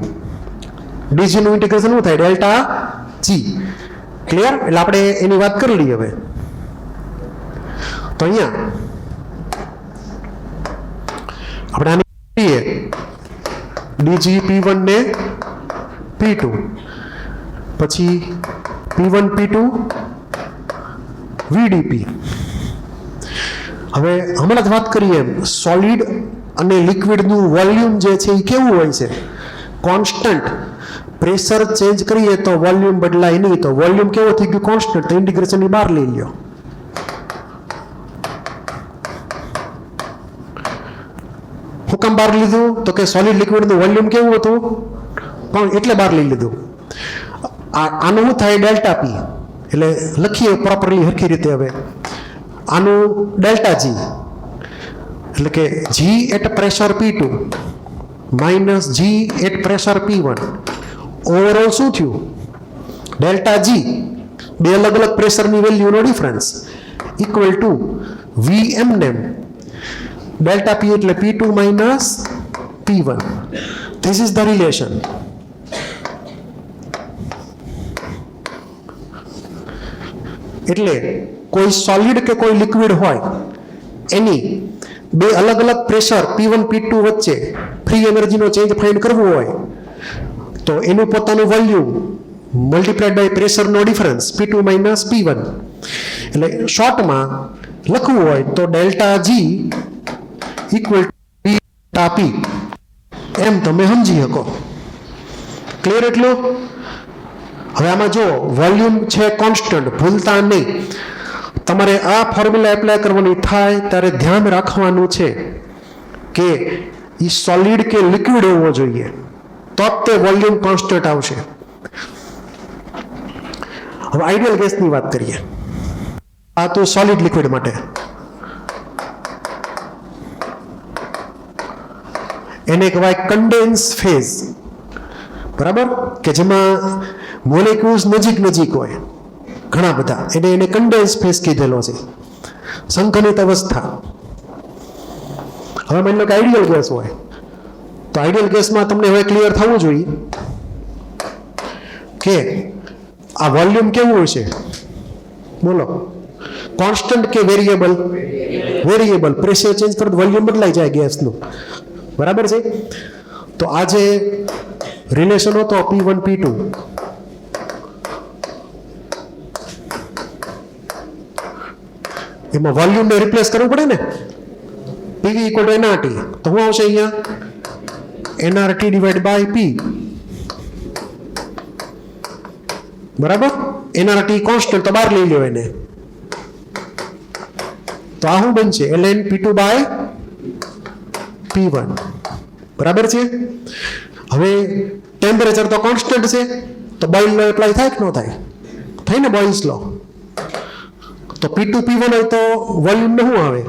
ડીજી નું ઇન્ટિગ્રેશન શું થાય? Delta G. ક્લિયર? એટલે આપણે એની વાત કરી લઈએ. હવે તો અહીંયા આપણે આની કરીએ ડીજી P1 ને P2, પછી P1 P2 VDP. હવે હમણાં જ વાત કરીએ એમ સોલિડ અને લિક્વિડનું વોલ્યુમ જે છે એ કેવું હોય છે? કોન્સ્ટન્ટ. પ્રેશર ચેન્જ કરીએ તો વોલ્યુમ બદલાય નહીં, તો વોલ્યુમ કેવો થઈ ગયું? કોન્સ્ટન્ટ. તો ઇન્ટિગ્રેશનની બહાર લઈ લ્યો. હું કામ બહાર લીધું? તો કે સોલિડ લિક્વિડનું વોલ્યુમ કેવું હતું? પણ એટલે બહાર લઈ લીધું. આનું શું થાય? ડેલ્ટા પી. એટલે લખીએ પ્રોપરલી હરખી રીતે. હવે આનું ડેલ્ટા જી એટલે કે G at pressure P2 minus G at pressure P1. Overall શું થયું? ડેલ્ટા જી, બે અલગ અલગ પ્રેશરની વેલ્યુનો ડિફરન્સ, ઇક્વલ ટુ વી એમનેમ ડેલ્ટા પી એટલે P2 minus P1. This is the relation. એટલે કોઈ સોલિડ કે કોઈ લિક્વિડ હોય એની બે અલગ અલગ પ્રેશર P1 P2 વચ્ચે ફ્રી એનર્જીનો ચેન્જ ફાઇન્ડ કરવો હોય તો એનું પોતાનું વોલ્યુમ મલ્ટીપ્લાઇડ બાય પ્રેશરનો ડિફરન્સ P2 માઇનસ P1. એટલે શોર્ટમાં લખવું હોય તો delta G equal to delta P, એમ તમે સમજી શકો. ક્લિયર એટલું? હવે આમાં જો વોલ્યુમ છે કોન્સ્ટન્ટ, ભૂલતા નહીં. તમારે આ ફોર્મ્યુલા એપ્લાય કરવાની થાય ત્યારે ધ્યાન રાખવાનું છે કે એ સોલિડ કે લિક્વિડ હોવો જોઈએ, તો જ તે વોલ્યુમ કોન્સ્ટન્ટ આવશે. હવે આઈડિયલ ગેસની વાત કરીએ. આ તો સોલિડ લિક્વિડ માટે. એને કહેવાય કન્ડેન્સ ફેઝ, બરાબર? કે જેમાં મોલેક્યુલ્સ નજીક નજીક હોય ઘણા બધા, એને કન્ડેન્સ ફેઝ કીધેલો છે, સંઘનિત અવસ્થા. હવે માની લો કે આઈડિયલ ગેસ હોય, તો આઈડિયલ ગેસમાં તમને હવે ક્લિયર થવું જોઈએ કે આ વોલ્યુમ કેવું હોય છે? બોલો, કોન્સ્ટન્ટ કે વેરિયેબલ? વેરિયેબલ. પ્રેશર ચેન્જ કરો તો વોલ્યુમ બદલાઈ જાય ગેસનું, બરાબર છે? તો આ જે રિલેશન હતો P1 P2, એમાં વોલ્યુમને રિપ્લેસ કરવું પડે ને. PV ઇક્વલ ટુ NRT, તો શું આવશે અહીંયા? NRT ડિવાઇડ બાય P, બરાબર? NRT કોન્સ્ટન્ટ તો બહાર લઈ લો એને, તો આ શું બનશે? ln P2 બાય P1, બરાબર છે? હવે ટેમ્પરેચર તો કોન્સ્ટન્ટ છે, તો બોઇલ લો એપ્લાય થાય કે ન થાય? થાય ને, બોઇલ્સ લો. તો P2 P1 હોય તો વોલ્યુમ શું આવે?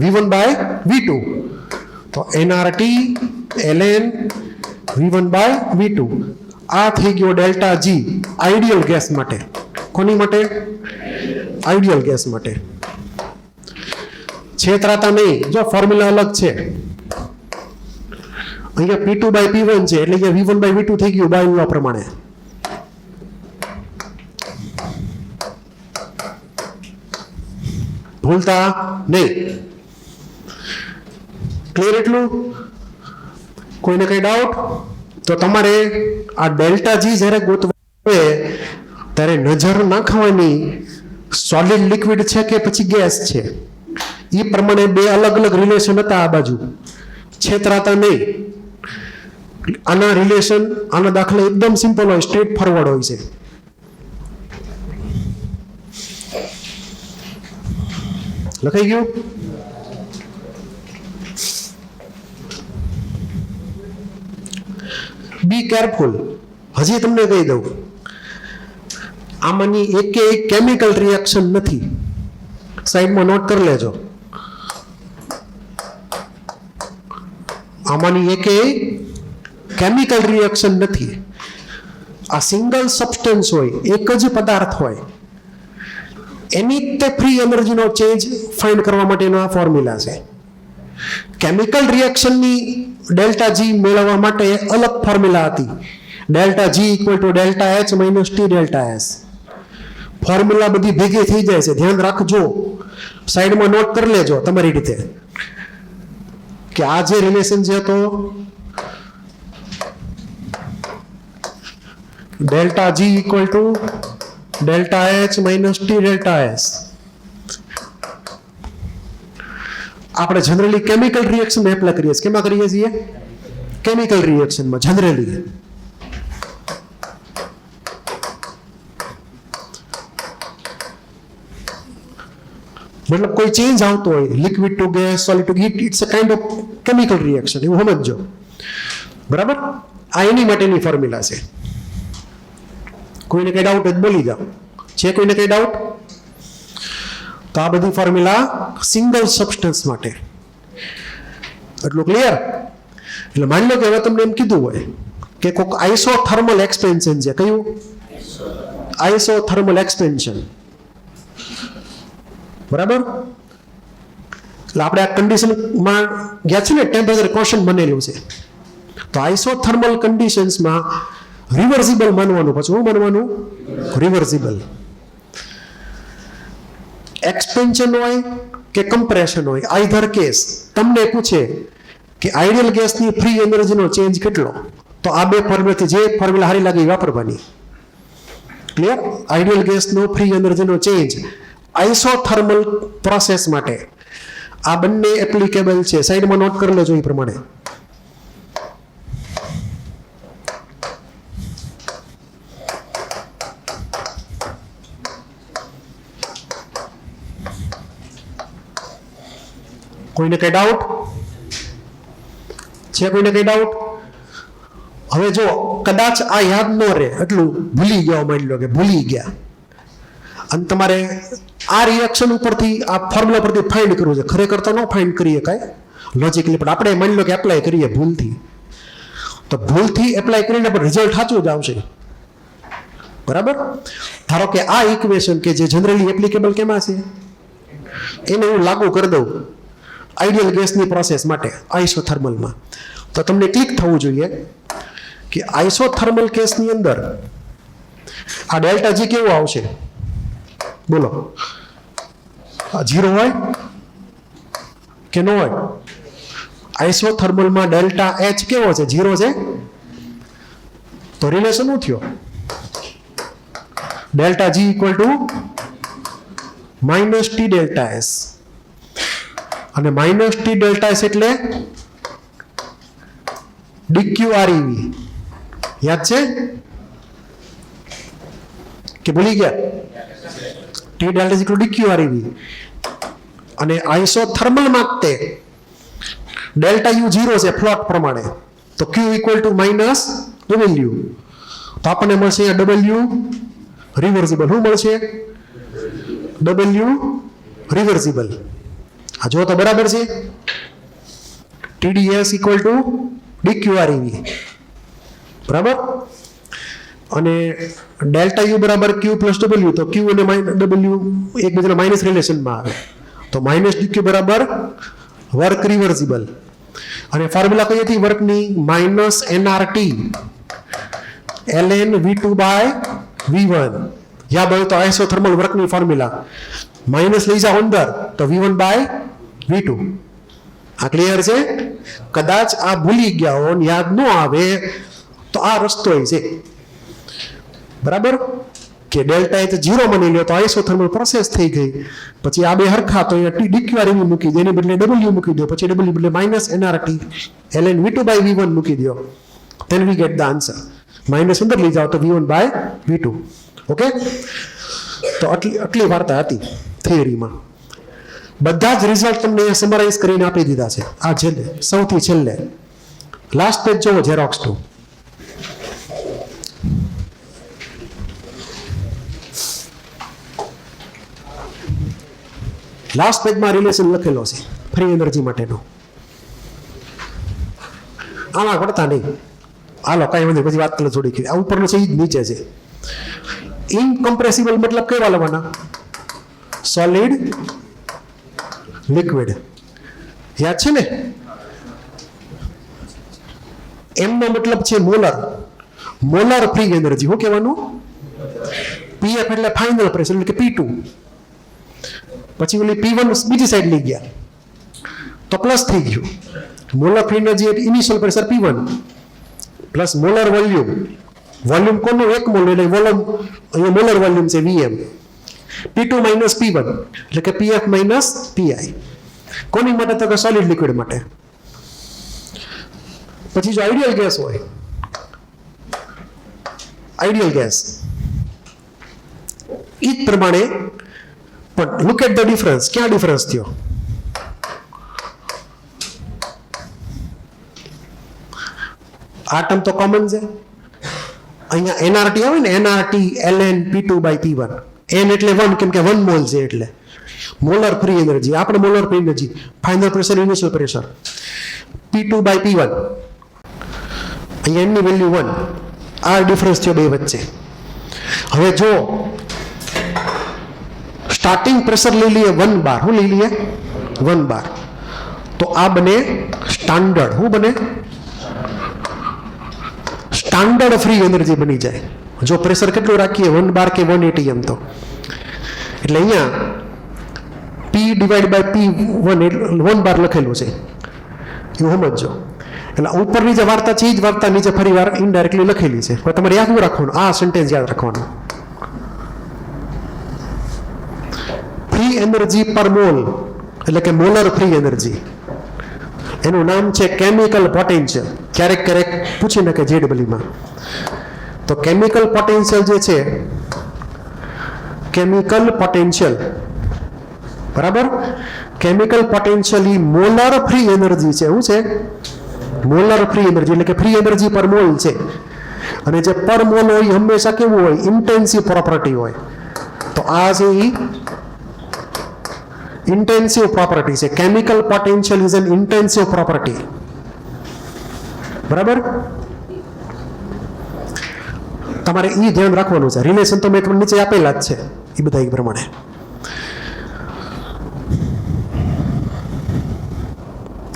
V1 by V2. તો NRT ln V1 by V2. આ થઈ ગયો ડેલ્ટા જી આઈડિયલ ગેસ માટે. કોની માટે? આઈડિયલ ગેસ માટે. છેતરાતા નહીં, જો ફોર્મ્યુલા અલગ છે. અહીંયા P2 બાય P1 છે એટલે અહીંયા V1 બાય V2 થઈ ગયું બોઇલ લો પ્રમાણે. ભૂલતા નહીં. ક્લિયર એટલું? કોઈને કઈ ડાઉટ? તો તમારે આ ડેલ્ટા જી જ્યારે ગોતવા આવે ત્યારે નજર નાખવાની સોલિડ લિક્વિડ છે કે પછી ગેસ છે. એ પ્રમાણે બે અલગ અલગ રિલેશન હતા આ બાજુ. છેતરાતા નહીં. આના રિલેશન, આના દાખલા એકદમ સિમ્પલ હોય, સ્ટ્રેટ ફોરવર્ડ હોય છે. લખાઈ ગયું? Be careful. હજી તમને કહી દઉં, આમાંની એકેય કેમિકલ રિએક્શન નથી. સાઈડમાં નોટ કરી લેજો. આમાંની એકેય કેમિકલ રિએક્શન નથી. આ સિંગલ સબસ્ટન્સ હોય, એક જ પદાર્થ હોય, એની તે ફ્રી એનર્જીનો ચેન્જ ફાઇન્ડ કરવા માટેનો આ ફોર્મ્યુલા છે. કેમિકલ રિએક્શનની ડેલ્ટા જી મેળવવા માટે અલગ ફોર્મ્યુલા હતી. Delta G equal to delta H minus T delta S. Formula બધી ભેગી થઈ જાય છે, ધ્યાન રાખજો. સાઈડમાં નોટ કરી લેજો તમારી રીતે કે આ જે રિલેશન છે તો delta G equal to delta H minus T delta S. આપણે જનરલી કેમિકલ રિએક્શન એપ્લાય કરીએ છીએ. કેમાં કરીએ છીએ? કેમિકલ રિએક્શનમાં જનરલી. મતલબ કોઈ ચેન્જ આવતો હોય liquid to gas, solid to heat, it's a kind of chemical reaction, એવું સમજજો. બરાબર? આ એની માટેની ફોર્મ્યુલા છે. કોઈને કઈ ડાઉટ હોય બોલી જાઓ. છે કોઈને કઈ ડાઉટ? તો આ બધી ફોર્મ્યુલા સિંગલ સબસ્ટન્સ માટે. એટલું ક્લિયર? એટલે માની લો કે હવે તમને એમ કીધું હોય કે કોઈક આઇસોથર્મલ એક્સપેન્શન છે. કયું? Isothermal expansion. બરાબર? એટલે આપણે આ કન્ડિશનમાં ગયા છે ને, ટેમ્પરેચર કોન્સ્ટન્ટ બનેલું છે. તો આઇસોથર્મલ કન્ડિશન્સમાં રિવર્સિબલ માનવાનું. પછી શું માનવાનું? રિવર્સિબલ. એક્સપેન્શન હોય કે કમ્પ્રેશન હોય, આઈધર કેસ તમને પૂછે કે આઈડિયલ ગેસની ફ્રી એનર્જીનો ચેન્જ કેટલો, તો આ બે ફોર્મ્યુલાથી જે ફોર્મ્યુલા સારી લાગે એ વાપરવાની. ક્લિયર? આઈડિયલ ગેસનો ફ્રી એનર્જીનો ચેન્જ આઇસોથર્મલ પ્રોસેસ માટે આ બંને એપ્લિકેબલ છે. સાઈડમાં નોટ કરી લેજો એ પ્રમાણે. કોઈને કઈ ડાઉટ છે? કોઈને કઈ ડાઉટ? હવે જો કદાચ આ યાદ ન રહે, એટલું ભૂલી ગયો, માની લો કે ભૂલી ગયા, અને તમારે આ રિએક્શન ઉપરથી આ ફોર્મ્યુલા પરથી ફાઇન્ડ કરવું છે. ખરેખર તો ન ફાઇન્ડ કરીએ કાંઈ લોજિકલી, પણ આપણે માની લો કે એપ્લાય કરીએ ભૂલથી, તો ભૂલથી એપ્લાય કરીને પણ રિઝલ્ટ સાચું જ આવશે. બરાબર? ધારો કે આ ઇક્વેશન કે જે જનરલી એપ્લિકેબલ કેમાં છે, એને હું લાગુ કરી દઉં આઈડિયલ ગેસની પ્રોસેસ માટે આઇસોથર્મલમાં, તો તમને ક્લિક થવું જોઈએ કે આઇસોથર્મલ કેસની અંદર આ ડેલ્ટા જી કેવું આવશે? બોલો, 0 હોય કે ન હોય? આઇસોથર્મલમાં ડેલ્ટા એચ કેવો છે? 0 છે. તો રિલેશન શું થયો? Delta G equal to minus T delta S, અને માઇનસ ટી ડેલ્ટા એસ એટલે ડીક્યુઆરઈવી. યાદ છે કે ભૂલી ગયા? T delta equal D Q R E V. અને આઇસોથર્મલમાં તે ડેલ્ટા યુ 0 છે ફ્લોટ પ્રમાણે, તો Q equal to minus W. તો આપણને મળશે ડબલ્યુ રિવર્સિબલ. શું મળશે? W reversible. આ જો તો બરાબર છે. TdS equal to D Q R E V. બરાબર? અને ડેલ્ટા યુ બરાબર ક્યુ પ્લસ ડબલ્યુ, તો ક્યુ અને ડબલ્યુ એકબીજાના માઇનસ રિલેશનમાં આવે, તો માઇનસ ડીક્યુ બરાબર વર્ક રિવર્સિબલ. અને ફોર્મ્યુલા કઈ હતી વર્કની? Minus NRT ln V2 by V1. યાદ હોય તો આઇસોથર્મલ વર્કની ફોર્મ્યુલા માઇનસ લઈ જાઓ અંદર, તો V1 બાય V2. આ ક્લિયર છે? કદાચ આ ભૂલી ગયા હો, યાદ ન આવે, તો આ રસ્તો છે. બરાબર? કે ડેલ્ટા એચ 0 માની લ્યો તો આઇસોથર્મલ પ્રોસેસ થઈ ગઈ. પછી આ બે હરખા, તો અહીંયા ડીક્યુઆરઈવી મૂકી દો, એની બદલે ડબલ્યુ મૂકી દો, પછી ડબલ્યુ બદલે minus NRT ln V2 by V1 મૂકી દો, then we get the answer. Minus અંદર લઈ જાઓ તો V1 બાય V2. ઓકે? તો આટલી વાર્તા હતી થિયરીમાં. બધા જ રિઝલ્ટ તમને સમરાઇઝ કરીને આપી દીધા છે. આ છેલ્લે, સૌથી છેલ્લે લાસ્ટ પેજ જોવો, ઝેરોક્સ 2. લાસ્ટ પેજમાં રિલેશન લખેલો છે ફ્રી એનર્જી માટેનો. આમાં પડતા નહીં, હાલો કાંઈ વાંધો પછી વાત કરે થોડી. આ ઉપરનું છે એ જ નીચે છે. ઇનકમ્પ્રેસિબલ મતલબ કેવા લેવાના? Solid, liquid. યાદ છે ને? એમનો મતલબ છે મોલર. મોલર ફ્રી એનર્જી શું કહેવાનું? પીએફ એટલે ફાઇનલ પ્રેશર, એટલે કે P2. પછી ઓલી P1 બીજી સાઈડ લઈ ગયા તો પ્લસ થઈ ગયું. મોલર ફ્રી એનર્જી એટલે initial pressure P1 plus molar volume. Volume કોનું? 1 મોલ, એટલે વોલ્યુમ અહીંયા મોલર વોલ્યુમ છે Vm. P2 માઇનસ P1 એટલે કે PF માઇનસ PI. કોની માટે? તો કે સોલિડ લિક્વિડ માટે. પછી જો આઈડિયલ ગેસ હોય, આઈડિયલ ગેસ એ જ પ્રમાણે પણ લુક એટ ધ ડિફરન્સ. ક્યાં ડિફરન્સ થયો? આ ટર્મ તો કોમન છે. અહીંયા એનઆરટી આવે ને, એનઆરટી ln P2/P1. n એટલે 1, કેમ કે 1 મોલ છે એટલે. મોલર ફ્રી એનર્જી, આપણે molar free energy, final pressure, initial pressure, P2/P1. અહીંયા n ની વેલ્યુ 1. આ ડિફરન્સ થયો બે વચ્ચે. હવે જો સ્ટાર્ટિંગ પ્રેશર લઈ લઈએ 1 બાર, શું લઈ લઈએ 1 બાર, તો આ બને સ્ટાન્ડર્ડ. શું બને? સ્ટાન્ડર્ડ ફ્રી એનર્જી બની જાય. જો પ્રેશર કેટલું રાખીએ 1 બાર કે 1 atm તો. એટલે અહીંયા P/P1 1 બાર લખેલું છે, એવું સમજો. એટલે ઉપરની જે વાર્તા છે એ જ વાર્તા નીચે ફરી વાર ઇનડાયરેક્ટલી લખેલી છે. હવે તમારે યાદ ન રાખવાનું, આ સેન્ટેન્સ યાદ રાખવાનું. ફ્રી એનર્જી પર મોલ એટલે કે મોલર ફ્રી એનર્જી, એનું નામ છે કેમિકલ પોટેન્શિયલ. ક્યારેક ક્યારેક પૂછી નાખે JEE માં. તો કેમિકલ પોટેન્શિયલ જે છે, કેમિકલ પોટેન્શિયલ, બરાબર, કેમિકલ પોટેન્શિયલ ઈ મોલર ફ્રી એનર્જી છે. શું છે? મોલર ફ્રી એનર્જી, એટલે કે ફ્રી એનર્જી પર મોલ છે. અને જે પર મોલ હોય હંમેશા કેવું હોય? ઇન્ટેન્સિવ પ્રોપર્ટી હોય. તો આ છે ઈ ઇન્ટેન્સિવ પ્રોપર્ટી છે. Chemical potential is an intensive property. બરાબર? તમારે ઈ ધ્યાન રાખવાનું છે. રિલેશન તો મેં નીચે આપેલા જ છે એ બધા એ પ્રમાણે.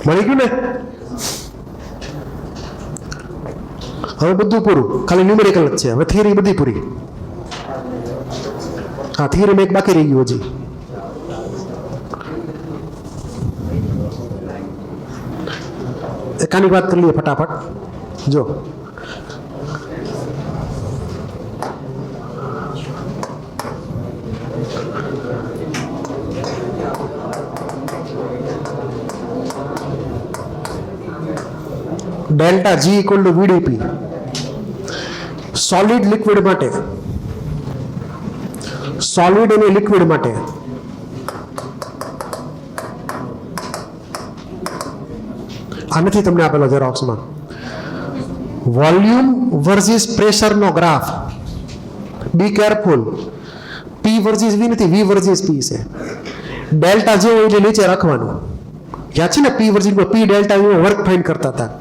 મળી ગયું ને? હવે બધું પૂરું, ખાલી ન્યુમેરિકલ જ છે. હવે થિયરી બધી પૂરી. હા, થિયરી મેં એક બાકી રહી ગયું હજી. એકાની વાત કરી લઈએ ફટાફટ. જો ડેલ્ટા G = VdP સોલિડ લિક્વિડ માટે, સોલિડ અને લિક્વિડ માટે આ નથી તમને આપેલો ઝેરોક્સમાં. વોલ્યુમ વર્સિસ પ્રેશરનો graph. Be careful. P versus V નથી, V વર્સિસ P છે. ડેલ્ટા જે હોય એટલે નીચે રાખવાનું. યાદ છે ને? P versus P delta work find કરતા હતા.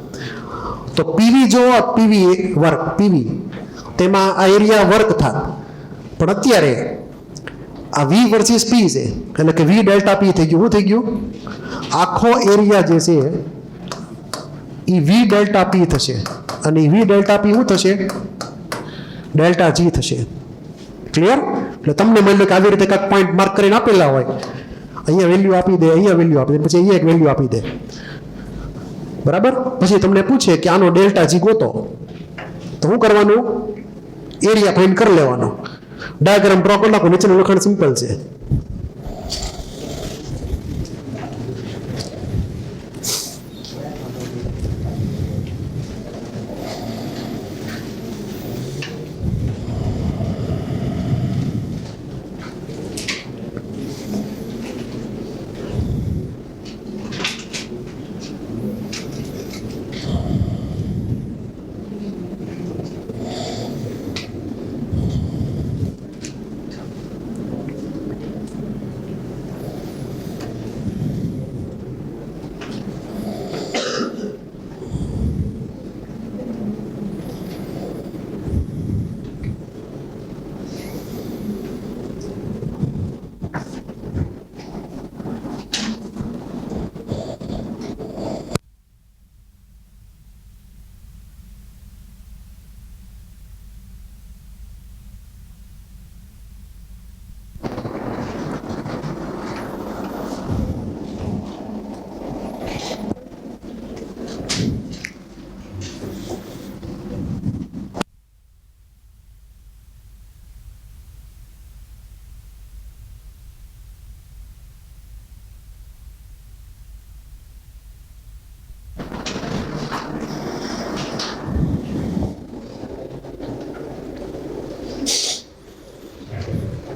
તો PV જો PV વર્ક, PV તેમાં આ એરિયા વર્ક થાય. પણ અત્યારે આ V વર્સિસ P છે, એટલે કે V ડેલ્ટા P થઈ ગયું. શું થઈ ગયું? આખો એરિયા જે છે એ V ડેલ્ટા P થશે. અને V ડેલ્ટા P શું થશે? ડેલ્ટા G થશે. ક્લિયર? એટલે તમને માની લો કે આવી રીતે કાંઈક પોઈન્ટ માર્ક કરીને આપેલા હોય, અહીંયા વેલ્યુ આપી દે, અહીંયા વેલ્યુ આપી દે, પછી અહીંયા એક વેલ્યુ આપી દે. બરાબર? પછી તમને પૂછે કે આનો ડેલ્ટા G ગોતો, તો શું કરવાનું? એરિયા ફાઇન્ડ કરી લેવાનો. ડાયાગ્રામ ડ્રો કરી નાખો. નીચેનું લખાણ સિમ્પલ છે.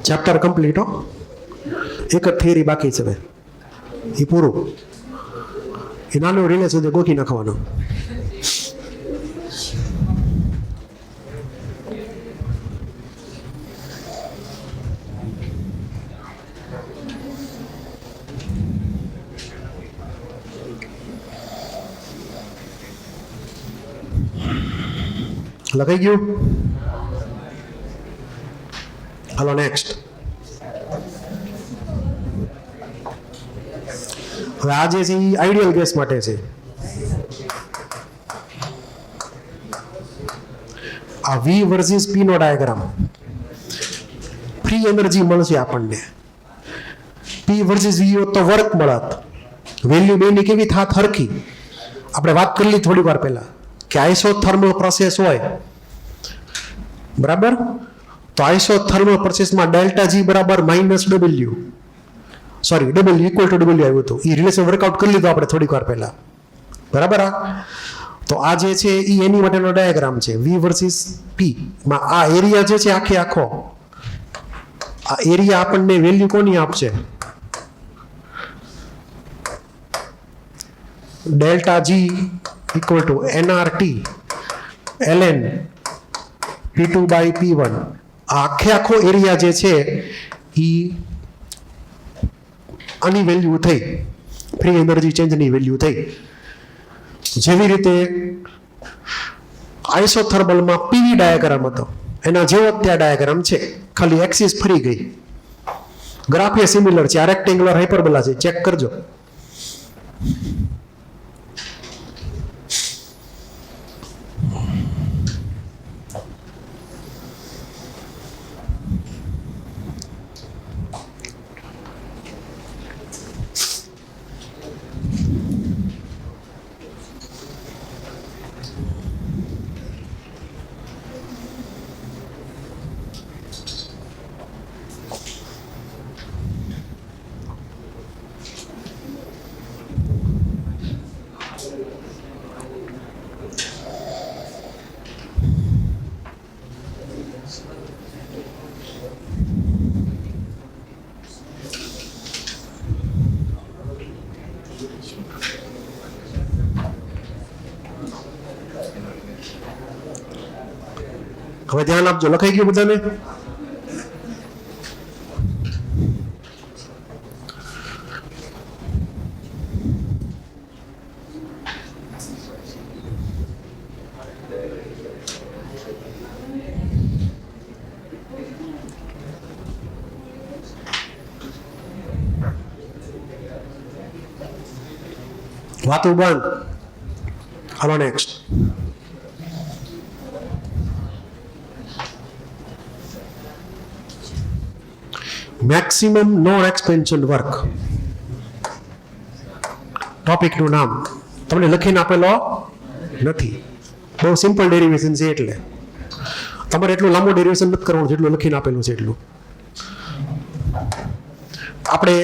ચેપ્ટર કમ્પ્લીટ હો. એક જ થિયરી બાકી છે હવે, એ પૂરું. એ નાનો રિલે સુધી ગોખી નાખવાનો. લખાઈ ગયું? હાલો નેક્સ્ટ. હવે આ જે છે એ આઈડિયલ ગેસ માટે છે. આ V વર્સિસ P નો ડાયાગ્રામ. ફ્રી એનર્જી મળશે આપણને. P વર્સિસ V હોત તો વર્ક મળત. વેલ્યુ બેની કેવી થાત હરખી. આપણે વાત કરી લીધી થોડી વાર પહેલા કે આઇસોથર્મલ પ્રોસેસ હોય, બરાબર? તો આઇસોથર્મલ પ્રોસેસમાં ડેલ્ટા G બરાબર -W, sorry W equal to W આવ્યું હતું. એ રિલેશન વર્કઆઉટ કરી લીધું આપણે થોડીક વાર પહેલા, બરાબર? તો આ જે છે એ એની માટેનો ડાયાગ્રામ છે V વર્સિસ P માં. આ એરિયા જે છે આખો આ એરિયા આપણને વેલ્યુ કોની આપશે? Delta G equal to NRT ln P2 by P1. આ આખો એરિયા જે છે એ આની વેલ્યુ થઈ, ફ્રી એનર્જી ચેન્જની વેલ્યુ થઈ. જેવી રીતે આઇસોથર્મલમાં પીવી ડાયાગ્રામ હતો, એના જેવો ત્યાં ડાયાગ્રામ છે, ખાલી એક્સિસ ફરી ગઈ. ગ્રાફ એ સિમિલર છે. આ રેક્ટેંગ્યુલર હાઇપરબોલા છે, ચેક કરજો. હવે ધ્યાન આપજો. લખાઈ ગયું બધાને? વાતું બંધ. હાલો next. Maximum non expansion work. ટોપિકનું નામ તમને લખીને આપેલો નથી, બહુ સિમ્પલ ડેરિવેશન છે, એટલે તમારે એટલું લાંબુ ડેરિવેશન નથી કરવાનું જેટલું લખીને આપેલું છે એટલું. આપણે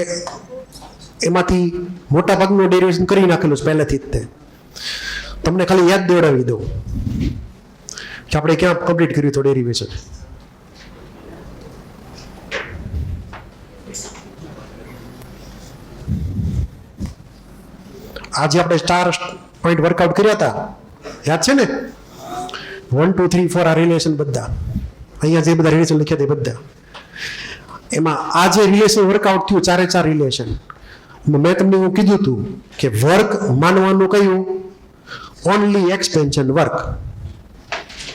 એમાંથી મોટા ભાગનું ડેરિવેશન કરી નાખેલું છે પહેલેથી જ. તે તમને ખાલી યાદ દેવડાવી દઉં કે આપણે ક્યાં કમ્પ્લીટ કર્યું હતું ડેરિવેશન. આજે આપણે સ્ટાર પોઈન્ટ વર્કઆઉટ કર્યા હતા, યાદ છે ને? 1 2 3 4 આ રિલેશન બધા અહીંયા જે બધા રિલેશન લખ્યા તે બધા. એમાં આ જે રિલેશન વર્કઆઉટ થયું, ચારે ચાર રિલેશન, મેં તમને એવું કીધું હતું કે વર્ક માનવાનું કયું? ઓનલી એક્સપેન્શન વર્ક,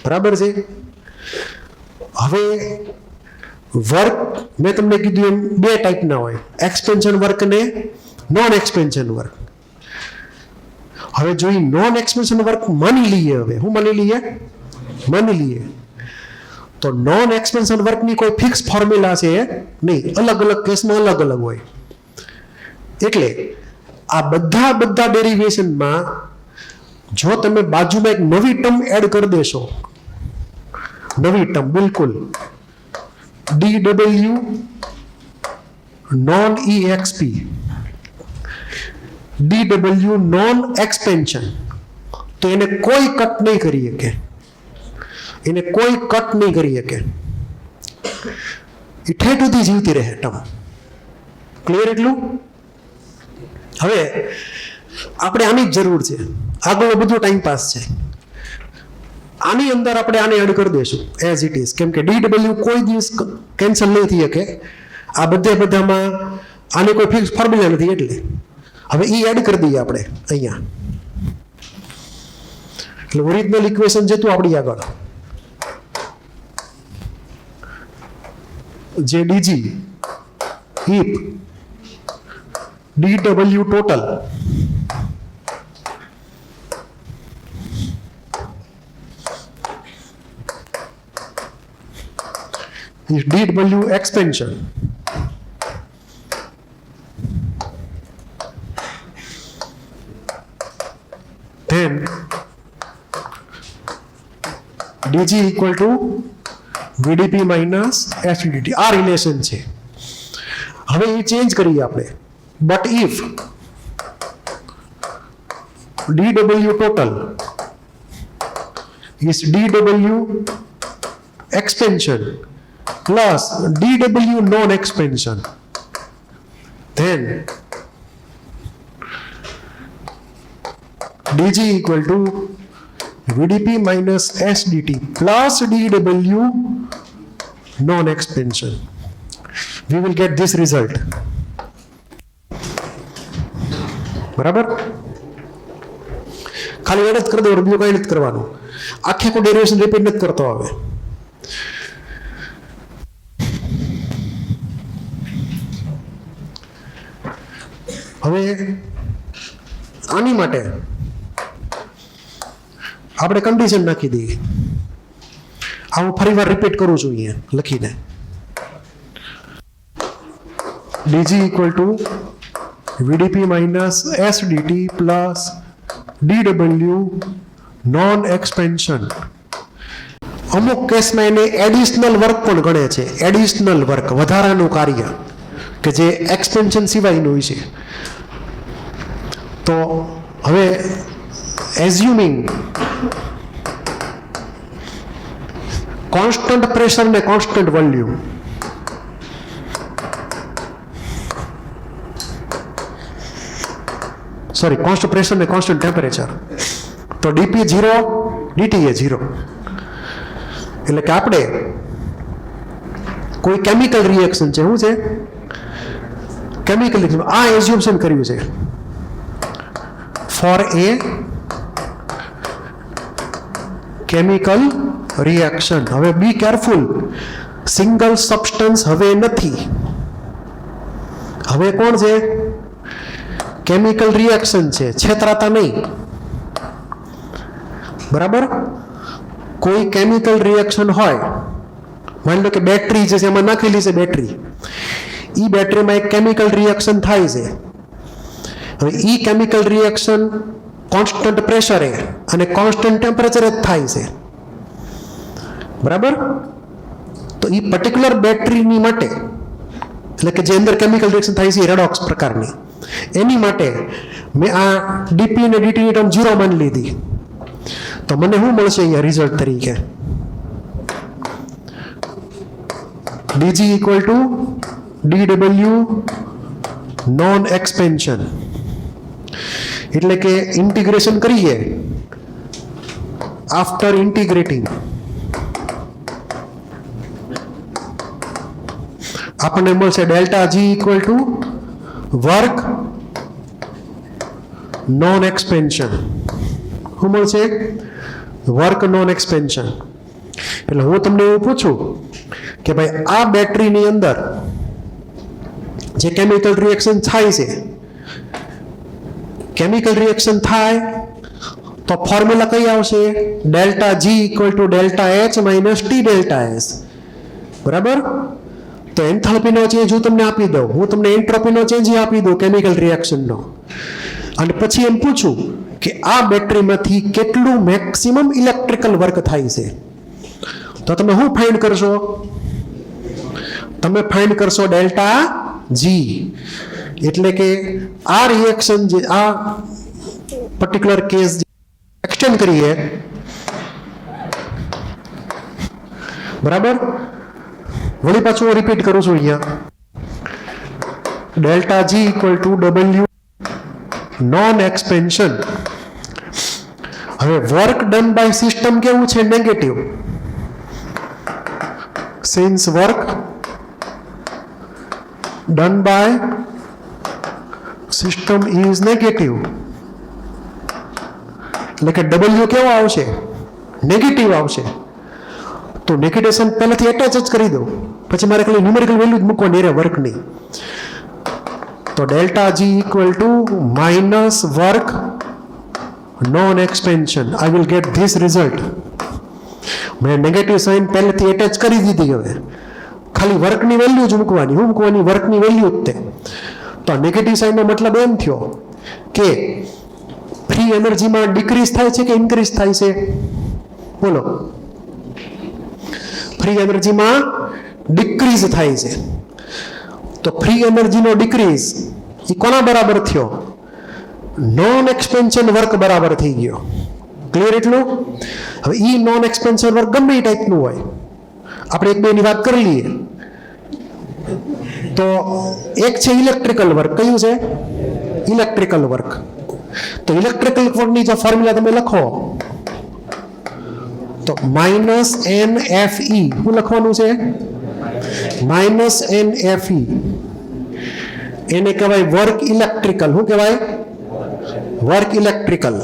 બરાબર છે? હવે વર્ક મેં તમને કીધું એમ બે ટાઈપના હોય, એક્સપેન્શન વર્ક ને નોન એક્સપેન્શન વર્ક. હવે જો નોન એક્સપેન્શન વર્ક માની લઈએ, હવે શું માની લઈએ? માની લઈએ તો નોન એક્સપેન્શન વર્કની કોઈ ફિક્સ ફોર્મ્યુલા છે નહીં, અલગ અલગ કેસમાં અલગ અલગ હોય. એટલે આ બધા ડેરિવેશનમાં જો તમે બાજુમાં એક નવી ટર્મ એડ કરી દેશો, નવી ટર્મ બિલકુલ DW non EXP, DW non expansion, તો એને કોઈ કટ નહીં કરી શકે, એને કોઈ કટ નહીં કરી શકે. એ ઠેઠ સુધી જીવતી રહે ટર્મ, ક્લિયર એટલું? હવે આપણે આની જ જરૂર છે, આગળ બધું ટાઈમ પાસ છે. આની અંદર આપણે આને એડ કરી દઈશું એઝ ઇટ ઇઝ, કેમ કે DW કોઈ દિવસ કેન્સલ નહીં થઈ શકે. આ બધામાં આની કોઈ ફિક્સ ફોર્મ્યુલા નથી, એટલે હવે એ એડ કરી દઈએ આપણે અહીંયા. એટલે ઓરિજિનલ ઇક્વેશન જતું આપણી આગળ, જે DG if DW total is DW expansion, then DG equal to VDP minus SDT. આ રિલેશન છે. હવે એ ચેન્જ કરીએ આપણે. But if DW total is DW expansion plus DW non expansion, then DG equal to VDP minus SDT plus DW non expansion. We will get this result. બરાબર? ખાલી add જ કરી દો, બીજું કઈ નથી કરવાનું. આખે કોઈ ડેરિવેશન રિપીટ નથી કરતો. હવે આની માટે આપણે કન્ડિશન નાખી દઈએ. આ હું ફરી વાર રિપીટ કરું છું અહીંયા લખીને. DG equal to VDP minus SDT plus DW non expansion. અમુક કેસમાં એને એડિશનલ વર્ક પણ ગણે છે. એડિશનલ વર્ક, વધારાનું કાર્ય કે જે એક્સપેન્શન સિવાયનું હોય છે. તો હવે એઝ્યુમિંગ કોન્સ્ટન્ટ પ્રેશર ને constant volume, sorry constant pressure ને કોન્સ્ટન્ટ ટેમ્પરેચર, તો DP 0, DT એ 0. એટલે કે આપણે કોઈ કેમિકલ રિએક્શન છે, શું છે કેમિકલ રિએક્શન, આ એઝ્યુમ્શન કર્યું છે ફોર એ કેમિકલ રિએક્શન. હવે બી કેરફુલ, સિંગલ સબસ્ટન્સ હવે નથી. હવે કોણ છે? કેમિકલ રિએક્શન છે, છેતરાતા નહીં. બરાબર? કોઈ કેમિકલ રિએક્શન હોય, માની લો કે બેટરી જે છે એમાં નાખેલી છે બેટરી, એ બેટરીમાં એક કેમિકલ રિએક્શન થાય છે. હવે એ કેમિકલ રિએક્શન કોન્સ્ટન્ટ પ્રેશરે અને કોન્સ્ટન્ટ ટેમ્પરેચરે જ થાય છે. બરાબર? તો એ પર્ટિક્યુલર બેટરીની માટે, એટલે કે જે અંદર કેમિકલ રિએક્શન થાય છે રેડોક્સ પ્રકારની, એની માટે મેં આ ડીપી અને ડીટીની ટર્મ 0 માની લીધી. તો મને શું મળશે અહીંયા રિઝલ્ટ તરીકે? DG equal to DW non expansion. એટલે કે ઇન્ટિગ્રેશન કરીએ, આફ્ટર ઇન્ટિગ્રેટિંગ આપણને મળશે delta G equal to work non expansion. શું મળશે? Work non expansion. એટલે હું તમને એવું પૂછું કે ભાઈ આ બેટરીની અંદર જે કેમિકલ રિએક્શન થાય છે, કેમિકલ રિએક્શન થાય તો ફોર્મ્યુલા કઈ આવશે? Delta G equal to delta H minus T delta S. બરાબર? તો એન્થાલ્પીનો ચેન્જ હું તમને આપી દઉં, હું તમને એન્ટ્રોપીનો ચેન્જ આપી દઉં કેમિકલ રિએક્શનનો, અને પછી એમ પૂછું કે આ બેટરીમાંથી કેટલું મેક્સિમમ ઇલેક્ટ્રિકલ વર્ક થાય છે. તો તમે શું ફાઇન્ડ કરશો? તમે ફાઇન્ડ કરશો ડેલ્ટા G. એટલે કે આ રિએક્શન જે આ પર્ટિક્યુલર કેસ એક્સટેન્ડ કરીએ, બરાબર? વળી પાછું હું રિપીટ કરું છું અહીંયા. Delta G equal to W non expansion. હવે વર્ક ડન બાય સિસ્ટમ કેવું છે? Negative. Since work done by system is negative, એટલે કે ડબલ્યુ કેવો આવશે? નેગેટિવ આવશે. તો નેગેટિવ સાઇન પહેલાથી એટેચ જ કરી દઉં, પછી મારે ખાલી ન્યુમેરિકલ વેલ્યુ જ મૂકવાની રહે વર્કની. તો delta G equal to minus work non expansion. I will get this result. મેં નેગેટિવ સાઇન પહેલેથી એટેચ કરી દીધી, હવે ખાલી વર્કની વેલ્યુ જ મૂકવાની. શું મૂકવાની? વર્કની વેલ્યુ જ તે. તો નેગેટિવ સાઇનનો મતલબ એમ થયો કે ફ્રી એનર્જીમાં ડિક્રીઝ થાય છે કે ઇન્ક્રીઝ થાય છે? બોલો. ફ્રી એનર્જીમાં ડિક્રીઝ થાય છે. તો ફ્રી એનર્જીનો ડિક્રીઝ એ કોના બરાબર થયો? નોન એક્સપેન્શન વર્ક બરાબર થઈ ગયો. ક્લિયર એટલું? હવે ઈ નોન એક્સપેન્શન વર્ક ગમે એ ટાઈપનું હોય, આપણે એક બેની વાત કરી લઈએ. તો એક છે ઇલેક્ટ્રિકલ વર્ક. કયું છે? Electrical work. તો ઇલેક્ટ્રિકલ વર્કની જો ફોર્મ્યુલા તમે લખો તો માઇનસ એન એફ ઈ. શું લખવાનું છે? Minus N F E. એને કહેવાય વર્ક ઇલેક્ટ્રિકલ. શું કહેવાય? Work electrical.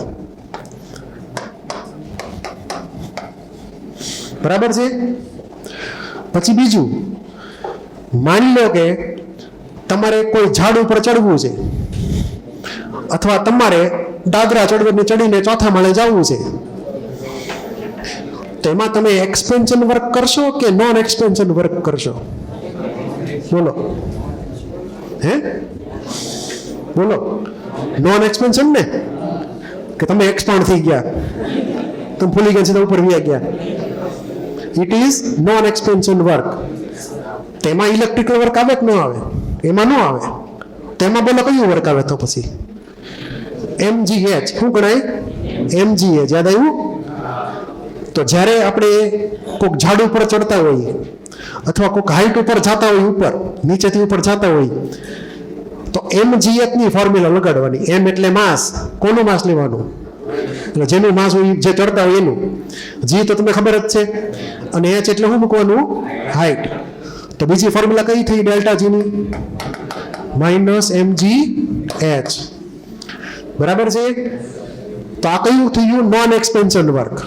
બરાબર છે? પછી બીજું, માની લો કે તમારે કોઈ ઝાડ ઉપર ચડવું છે, અથવા તમારે દાદરા ચડીને ચોથા માળે જવું છે. તો એમાં તમે એક્સપેન્શન વર્ક કરશો કે નોન એક્સપેન્શન વર્ક કરશો? બોલો. હે? બોલો. નોન એક્સપેન્શન ને, કે તમે એક્સપાન્ડ થઈ ગયા, તમે ભૂલી ગયા સીધા ઉપર વ્યા ગયા. It is known expansion work. તેમાં ઇલેક્ટ્રિકલ વર્ક આવે કે ન આવે? એમાં ન આવે. તેમાં બોલો કયું વર્ક આવે? તો પછી MGH. શું ગણાય? MGH. યાદ આવ્યું? તો જ્યારે આપણે કોઈક ઝાડ ઉપર ચડતા હોઈએ, અથવા કોઈક હાઈટ ઉપર જતા હોય, ઉપર નીચેથી ઉપર જતા હોય, તો MGH ની ફોર્મ્યુલા લગાડવાની. M એટલે માસ. કોનું માસ લેવાનું? એટલે જેનું માસ હોય, જે ચડતા હોય એનું. G તો તમને ખબર જ છે. અને H એટલે શું મૂકવાનું? હાઈટ. તો બીજી ફોર્મ્યુલા કઈ થઈ? ડેલ્ટા જી ની માઇનસ MGH. બરાબર છે? તો આ કયું થયું? Non expansion work.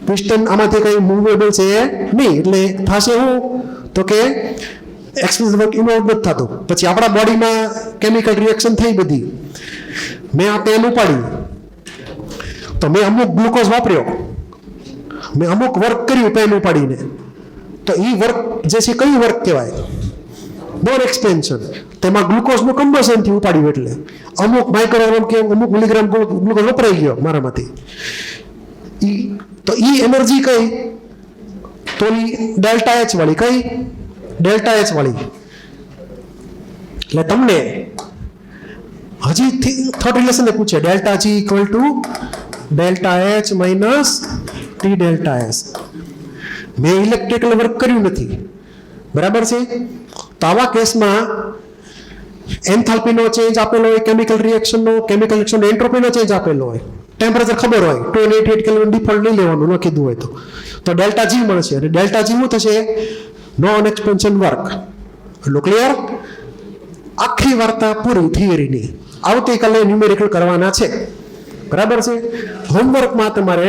પિસ્ટન આમાંથી કઈ મૂવેબલ છે નહીં, એટલે થશે શું? તો કે એક્સપેન્શન વર્ક ઇન્વોલ્વ નથી થતું. પછી આપણા બોડીમાં કેમિકલ રિએક્શન થઈ બધી. મેં આ પેન ઉપાડી, તો મેં અમુક ગ્લુકોઝ વાપર્યો, મેં અમુક વર્ક કર્યું પેન ઉપાડીને. તો એ વર્ક જે છે કયું વર્ક કહેવાય? Non expansion. તેમાં ગ્લુકોઝનું કમ્બશન થી ઉપાડ્યું, એટલે અમુક માઇક્રોગ્રામ કે અમુક મિલીગ્રામ ગ્લુકોઝ વપરાઈ ગયો મારામાંથી. તો ઈ એનર્જી કઈ? તો ડેલ્ટા એચ વાળી. કઈ? ડેલ્ટા એચ વાળી. એટલે તમને હજી થર્ડ રિલેશન પૂછે, delta G equal to delta H minus T delta S. મેં ઇલેક્ટ્રિકલ વર્ક કર્યું નથી. બરાબર છે? તો આવા કેસમાં એન્થાલ્પીનો ચેન્જ આપેલો હોય, કેમિકલ રિએક્શનનો એન્ટ્રોપીનો ચેન્જ આપેલો હોય, ટેમ્પરેચર ખબર હોય, 288 કેલ્વિન ડિફોલ્ટ નહીં લેવાનું, ન કીધું હોય તો ડેલ્ટા જી મળશે. અને ડેલ્ટા જી શું થશે? Non expansion work. એટલું ક્લિયર? આખી વાર્તા પૂરી થિયરીની. આવતીકાલે ન્યુમેરિકલ કરવાના છે. બરાબર છે? હોમવર્કમાં તમારે